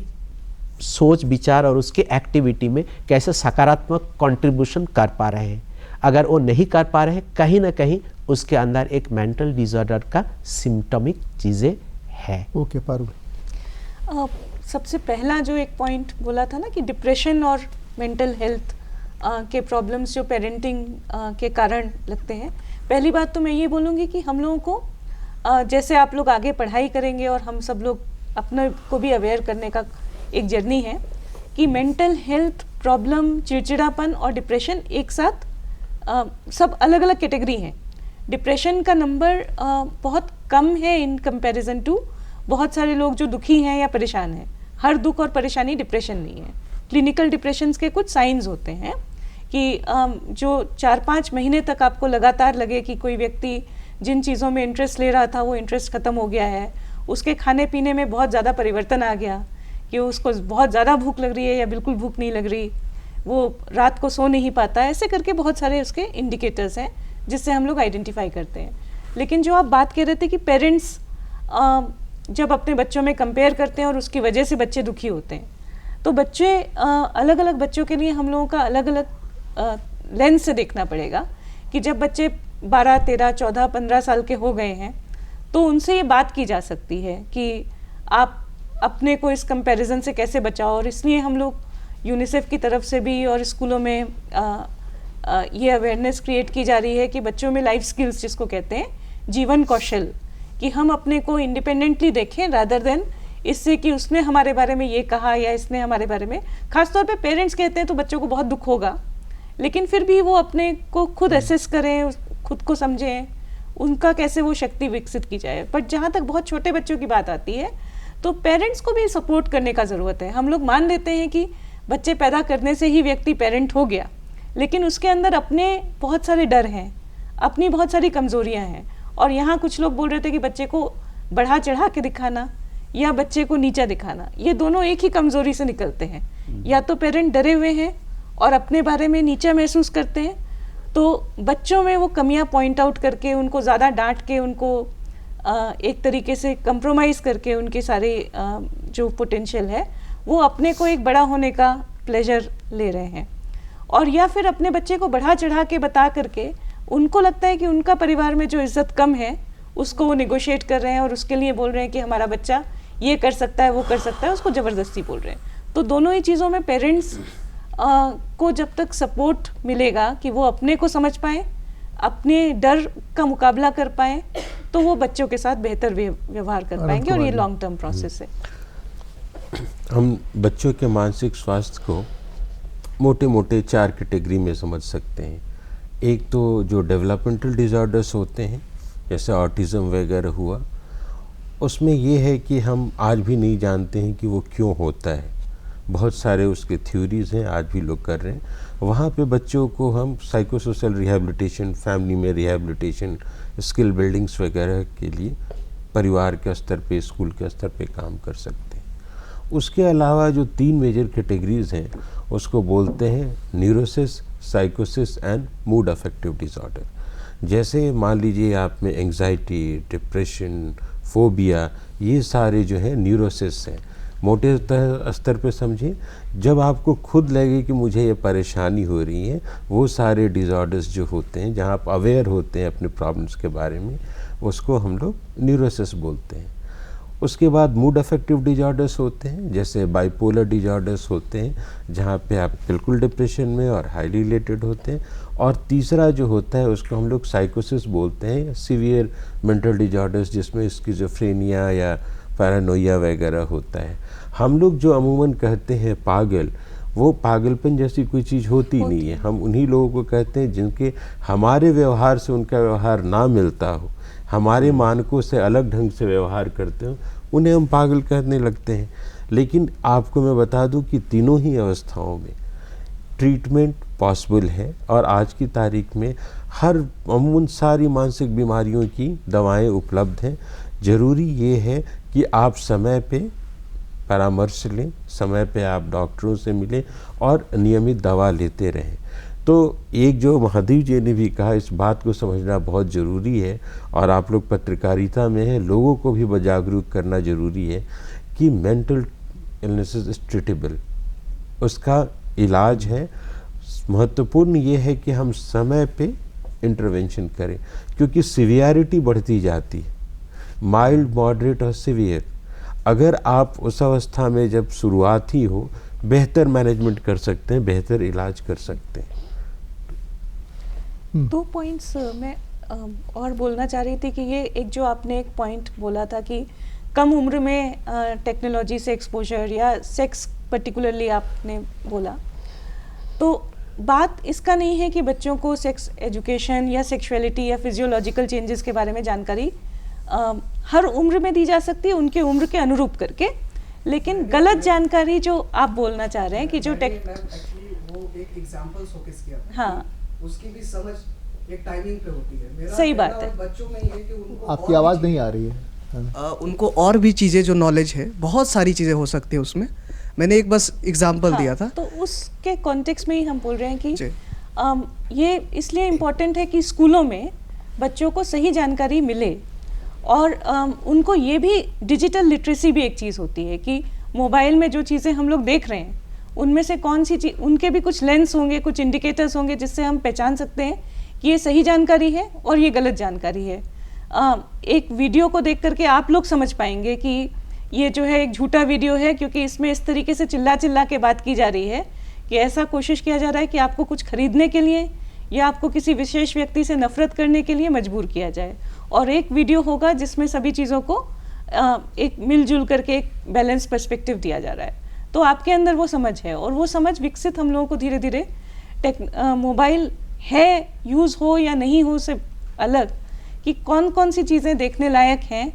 सोच विचार और उसके एक्टिविटी में कैसे सकारात्मक कंट्रीब्यूशन कर पा रहे हैं, अगर वो नहीं कर पा रहे हैं कहीं ना कहीं उसके अंदर एक मेंटल डिसऑर्डर का सिम्टोमिक चीज़ें है। ओके पारुल। सबसे पहला जो एक पॉइंट बोला था ना कि डिप्रेशन और मेंटल हेल्थ के प्रॉब्लम्स जो पेरेंटिंग के कारण लगते हैं, पहली बात तो मैं ये बोलूँगी कि हम लोगों को जैसे आप लोग आगे पढ़ाई करेंगे और हम सब लोग अपने को भी अवेयर करने का एक जर्नी है कि मेंटल हेल्थ प्रॉब्लम, चिड़चिड़ापन और डिप्रेशन एक साथ सब अलग अलग कैटेगरी हैं। डिप्रेशन का नंबर बहुत कम है इन कंपैरिजन टू बहुत सारे लोग जो दुखी हैं या परेशान हैं। हर दुख और परेशानी डिप्रेशन नहीं है। क्लिनिकल डिप्रेशंस के कुछ साइंस होते हैं कि जो 4-5 महीने तक आपको लगातार लगे कि कोई व्यक्ति जिन चीज़ों में इंटरेस्ट ले रहा था वो इंटरेस्ट ख़त्म हो गया है, उसके खाने पीने में बहुत ज़्यादा परिवर्तन आ गया, कि उसको बहुत ज़्यादा भूख लग रही है या बिल्कुल भूख नहीं लग रही, वो रात को सो नहीं पाता, ऐसे करके बहुत सारे उसके इंडिकेटर्स हैं जिससे हम लोग आइडेंटिफाई करते हैं। लेकिन जो आप बात कह रहे थे कि पेरेंट्स जब अपने बच्चों में कंपेयर करते हैं और उसकी वजह से बच्चे दुखी होते हैं, तो बच्चे अलग अलग बच्चों के लिए हम लोगों का अलग अलग लेंस से देखना पड़ेगा कि जब बच्चे 12, 13, 14, 15 साल के हो गए हैं तो उनसे ये बात की जा सकती है कि आप अपने को इस कंपैरिजन से कैसे बचाओ। और इसलिए हम लोग यूनिसेफ की तरफ से भी और स्कूलों में ये अवेयरनेस क्रिएट की जा रही है कि बच्चों में लाइफ स्किल्स जिसको कहते हैं, जीवन कौशल, कि हम अपने को इंडिपेंडेंटली देखें रादर देन इससे कि उसने हमारे बारे में ये कहा या इसने हमारे बारे में। खासतौर पे पेरेंट्स कहते हैं तो बच्चों को बहुत दुख होगा, लेकिन फिर भी वो अपने को खुद एसेस करें, खुद को समझें, उनका कैसे वो शक्ति विकसित की जाए। बट जहाँ तक बहुत छोटे बच्चों की बात आती है तो पेरेंट्स को भी सपोर्ट करने का ज़रूरत है। हम लोग मान लेते हैं कि बच्चे पैदा करने से ही व्यक्ति पेरेंट हो गया, लेकिन उसके अंदर अपने बहुत सारे डर हैं, अपनी बहुत सारी कमज़ोरियाँ हैं। और यहाँ कुछ लोग बोल रहे थे कि बच्चे को बढ़ा चढ़ा के दिखाना या बच्चे को नीचा दिखाना, ये दोनों एक ही कमज़ोरी से निकलते हैं। या तो पेरेंट डरे हुए हैं और अपने बारे में नीचा महसूस करते हैं, तो बच्चों में वो कमियां पॉइंट आउट करके, उनको ज़्यादा डांट के, उनको एक तरीके से कंप्रोमाइज़ करके उनके सारे जो पोटेंशियल है वो अपने को एक बड़ा होने का प्लेजर ले रहे हैं। और या फिर अपने बच्चे को बढ़ा चढ़ा के बता करके उनको लगता है कि उनका परिवार में जो इज्जत कम है उसको वो निगोशिएट कर रहे हैं और उसके लिए बोल रहे हैं कि हमारा बच्चा ये कर सकता है, वो कर सकता है, उसको ज़बरदस्ती बोल रहे हैं। तो दोनों ही चीज़ों में पेरेंट्स को जब तक सपोर्ट मिलेगा कि वो अपने को समझ पाएँ, अपने डर का मुकाबला कर पाएँ, तो वो बच्चों के साथ बेहतर व्यवहार कर पाएंगे और ये लॉन्ग टर्म प्रोसेस है। हम बच्चों के मानसिक स्वास्थ्य को मोटे मोटे 4 कैटेगरी में समझ सकते हैं। एक तो जो डेवलपमेंटल डिसऑर्डर्स होते हैं जैसे ऑटिज़म वगैरह हुआ, उसमें ये है कि हम आज भी नहीं जानते हैं कि वो क्यों होता है। बहुत सारे उसके थ्योरीज़ हैं, आज भी लोग कर रहे हैं। वहाँ पे बच्चों को हम साइकोसोशल रिहैबिलिटेशन, फैमिली में रिहैबिलिटेशन, स्किल बिल्डिंग्स वगैरह के लिए परिवार के स्तर पे, स्कूल के स्तर पे काम कर सकते हैं। उसके अलावा जो 3 मेजर कैटेगरीज़ हैं उसको बोलते हैं न्यूरोसिस, साइकोसिस एंड मूड अफेक्टिव डिसऑर्डर। जैसे मान लीजिए आप में एंग्जाइटी, डिप्रेशन, फोबिया, ये सारे जो हैं न्यूरोसिस हैं। मोटे स्तर पे समझिए, जब आपको खुद लगे कि मुझे ये परेशानी हो रही है, वो सारे डिसऑर्डर्स जो होते हैं जहाँ आप अवेयर होते हैं अपने प्रॉब्लम्स के बारे में, उसको हम लोग न्यूरोसिस बोलते हैं। उसके बाद मूड अफेक्टिव डिसऑर्डर्स होते हैं, जैसे बाइपोलर डिसऑर्डर्स होते हैं जहाँ पे आप बिल्कुल डिप्रेशन में और हाईली रिलेटेड होते हैं। और तीसरा जो होता है उसको हम लोग साइकोसिस बोलते हैं, सीवियर मेंटल डिसऑर्डर्स, जिसमें स्किज़ोफ्रेनिया या पैरानोइया वगैरह होता है। हम लोग जो अमूमन कहते हैं पागल, वो पागलपन जैसी कोई चीज़ होती नहीं है। हम उन्हीं लोगों को कहते हैं जिनके हमारे व्यवहार से उनका व्यवहार ना मिलता हो, हमारे मानकों से अलग ढंग से व्यवहार करते हो, उन्हें हम पागल कहने लगते हैं। लेकिन आपको मैं बता दूं कि तीनों ही अवस्थाओं में ट्रीटमेंट पॉसिबल है और आज की तारीख में हर अमूमन सारी मानसिक बीमारियों की दवाएं उपलब्ध हैं। ज़रूरी ये है कि आप समय पे परामर्श लें, समय पे आप डॉक्टरों से मिलें और नियमित दवा लेते रहें। तो एक जो महादेव जी ने भी कहा, इस बात को समझना बहुत ज़रूरी है और आप लोग पत्रकारिता में हैं, लोगों को भी जागरूक करना ज़रूरी है कि मेंटल इलनेसेस इज ट्रीटेबल, उसका इलाज है। महत्वपूर्ण ये है कि हम समय पे इंटरवेंशन करें, क्योंकि सिवियरिटी बढ़ती जाती है, माइल्ड, मॉडरेट और सिवियर। अगर आप उस अवस्था में जब शुरुआती हो, बेहतर मैनेजमेंट कर सकते हैं, बेहतर इलाज कर सकते हैं। 2 पॉइंट्स मैं और बोलना चाह रही थी कि ये एक जो आपने एक पॉइंट बोला था कि कम उम्र में टेक्नोलॉजी से एक्सपोजर या सेक्स पर्टिकुलरली आपने बोला, तो बात इसका नहीं है कि बच्चों को सेक्स एजुकेशन या सेक्सुअलिटी या फिजियोलॉजिकल चेंजेस के बारे में जानकारी हर उम्र में दी जा सकती है, उनके उम्र के अनुरूप करके, लेकिन गलत जानकारी जो आप बोलना चाह रहे हैं कि जो वो एक एग्जांपल शोकेस किया था, हाँ, उसकी भी समझ एक टाइमिंग पे होती है। मेरा सही बात है। बच्चों में ये कि उनको आपकी आवाज़ नहीं आ रही है। उनको और भी चीज़ें जो नॉलेज है, बहुत सारी चीज़ें हो सकती है उसमें। मैंने एक बस एग्जांपल दिया था, तो उसके कॉन्टेक्स्ट में ही हम बोल रहे हैं कि ये इसलिए इम्पोर्टेंट है कि स्कूलों में बच्चों को सही जानकारी मिले, और उनको ये भी डिजिटल लिटरेसी भी एक चीज़ होती है कि मोबाइल में जो चीज़ें हम लोग देख रहे हैं उनमें से कौन सी चीज़, उनके भी कुछ लेंस होंगे, कुछ इंडिकेटर्स होंगे जिससे हम पहचान सकते हैं कि ये सही जानकारी है और ये गलत जानकारी है। एक वीडियो को देख करके आप लोग समझ पाएंगे कि ये जो है एक झूठा वीडियो है, क्योंकि इसमें इस तरीके से चिल्ला चिल्ला के बात की जा रही है कि ऐसा कोशिश किया जा रहा है कि आपको कुछ खरीदने के लिए या आपको किसी विशेष व्यक्ति से नफरत करने के लिए मजबूर किया जाए। और एक वीडियो होगा जिसमें सभी चीज़ों को एक मिलजुल करके एक बैलेंस पर्सपेक्टिव दिया जा रहा है। तो आपके अंदर वो समझ है, और वो समझ विकसित हम लोगों को धीरे धीरे मोबाइल है, यूज़ हो या नहीं हो से अलग, कि कौन कौन सी चीज़ें देखने लायक हैं,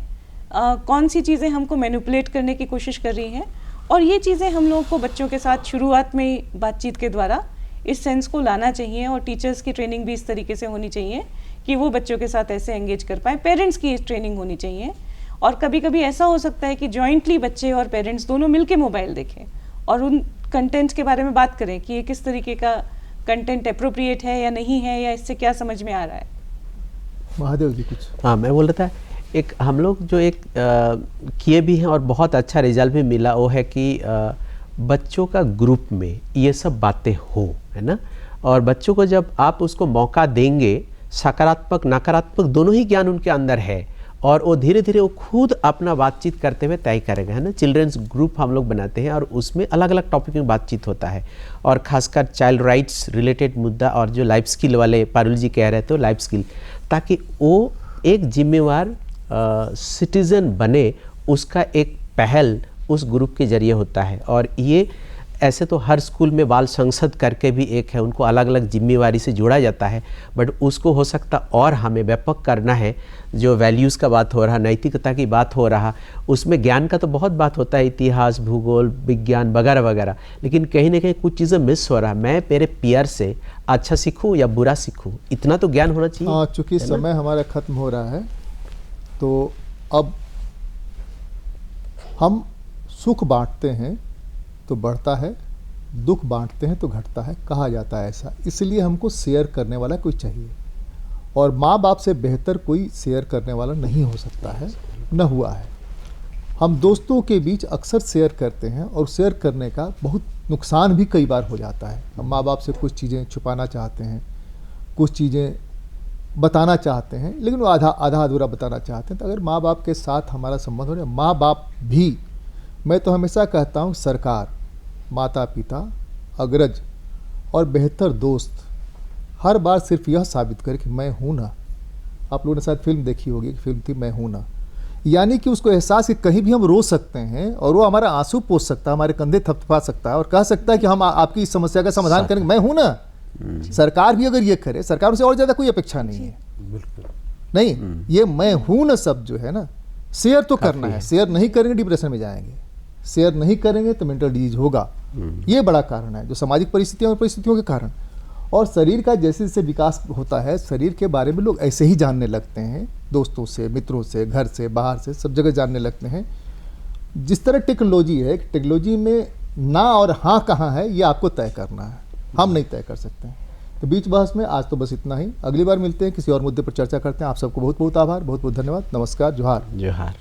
कौन सी चीज़ें हमको मैनिपुलेट करने की कोशिश कर रही हैं, और ये चीज़ें हम लोगों को बच्चों के साथ शुरुआत में ही बातचीत के द्वारा इस सेंस को लाना चाहिए, और टीचर्स की ट्रेनिंग भी इस तरीके से होनी चाहिए कि वो बच्चों के साथ ऐसे एंगेज कर पाएँ। पेरेंट्स की ट्रेनिंग होनी चाहिए, और कभी कभी ऐसा हो सकता है कि जॉइंटली बच्चे और पेरेंट्स दोनों मिलके मोबाइल देखें और उन कंटेंट्स के बारे में बात करें कि ये किस तरीके का कंटेंट एप्रोप्रिएट है या नहीं है, या इससे क्या समझ में आ रहा है। महादेव जी कुछ? हाँ, मैं बोल रहा था, एक हम लोग जो एक किए भी हैं और बहुत अच्छा रिजल्ट भी मिला, वो है कि बच्चों का ग्रुप में ये सब बातें हो, है ना। और बच्चों को जब आप उसको मौका देंगे, सकारात्मक नकारात्मक दोनों ही ज्ञान उनके अंदर है, और वो धीरे धीरे वो खुद अपना बातचीत करते हुए तय करेगा, है ना। चिल्ड्रंस ग्रुप हम लोग बनाते हैं और उसमें अलग अलग टॉपिक में बातचीत होता है, और खासकर चाइल्ड राइट्स रिलेटेड मुद्दा, और जो लाइफ स्किल वाले पारुल जी कह रहे थे, लाइफ स्किल, ताकि वो एक जिम्मेवार सिटीज़न बने, उसका एक पहल उस ग्रुप के जरिए होता है। और ये ऐसे तो हर स्कूल में बाल संसद करके भी एक है, उनको अलग अलग जिम्मेवारी से जोड़ा जाता है, बट उसको हो सकता और हमें व्यापक करना है। जो वैल्यूज़ का बात हो रहा, नैतिकता की बात हो रहा, उसमें ज्ञान का तो बहुत बात होता है, इतिहास, भूगोल, विज्ञान वगैरह वगैरह, लेकिन कहीं ना कहीं कुछ चीज़ें मिस हो रहा। मैं मेरे पीयर से अच्छा सीखूँ या बुरा सीखूँ, इतना तो ज्ञान होना चाहिए। हाँ, चूँकि समय हमारा ख़त्म हो रहा है, तो अब हम सुख बांटते हैं तो बढ़ता है, दुख बांटते हैं तो घटता है, कहा जाता है ऐसा। इसलिए हमको शेयर करने वाला कोई चाहिए, और माँ बाप से बेहतर कोई शेयर करने वाला नहीं हो सकता है, न हुआ है। हम दोस्तों के बीच अक्सर शेयर करते हैं, और शेयर करने का बहुत नुकसान भी कई बार हो जाता है। हम माँ बाप से कुछ चीज़ें छुपाना चाहते हैं, कुछ चीज़ें बताना चाहते हैं, लेकिन वो आधा अधूरा बताना चाहते हैं। तो अगर माँ बाप के साथ हमारा संबंध हो रहा है, माँ बाप भी, मैं तो हमेशा कहता हूँ, सरकार, माता पिता, अग्रज और बेहतर दोस्त हर बार सिर्फ यह साबित करे कि मैं हूँ ना। आप लोगों ने शायद फिल्म देखी होगी, फिल्म थी मैं हूँ ना, यानी कि उसको एहसास कि कहीं भी हम रो सकते हैं और वो हमारा आंसू पोंछ सकता है, हमारे कंधे थपथपा सकता है और कह सकता है कि हम आपकी इस समस्या का समाधान करेंगे, मैं हूँ ना। सरकार भी अगर ये करे, सरकार से और ज़्यादा कोई अपेक्षा नहीं है, बिल्कुल नहीं। ये मैं हूँ ना सब जो है ना, शेयर तो करना है। शेयर नहीं करेंगे डिप्रेशन में जाएंगे, शेयर नहीं करेंगे तो मेंटल डिजीज होगा। ये बड़ा कारण है, जो सामाजिक परिस्थितियों के कारण। और शरीर का जैसे जैसे विकास होता है, शरीर के बारे में लोग ऐसे ही जानने लगते हैं, दोस्तों से, मित्रों से, घर से, बाहर से, सब जगह जानने लगते हैं। जिस तरह टेक्नोलॉजी है, टेक्नोलॉजी में ना और हाँ कहाँ है ये आपको तय करना है, हम नहीं तय कर सकते हैं। तो बीच बहस में आज तो बस इतना ही, अगली बार मिलते हैं, किसी और मुद्दे पर चर्चा करते हैं। आप सबको बहुत बहुत आभार, बहुत बहुत धन्यवाद, नमस्कार, जोहार। जोहार।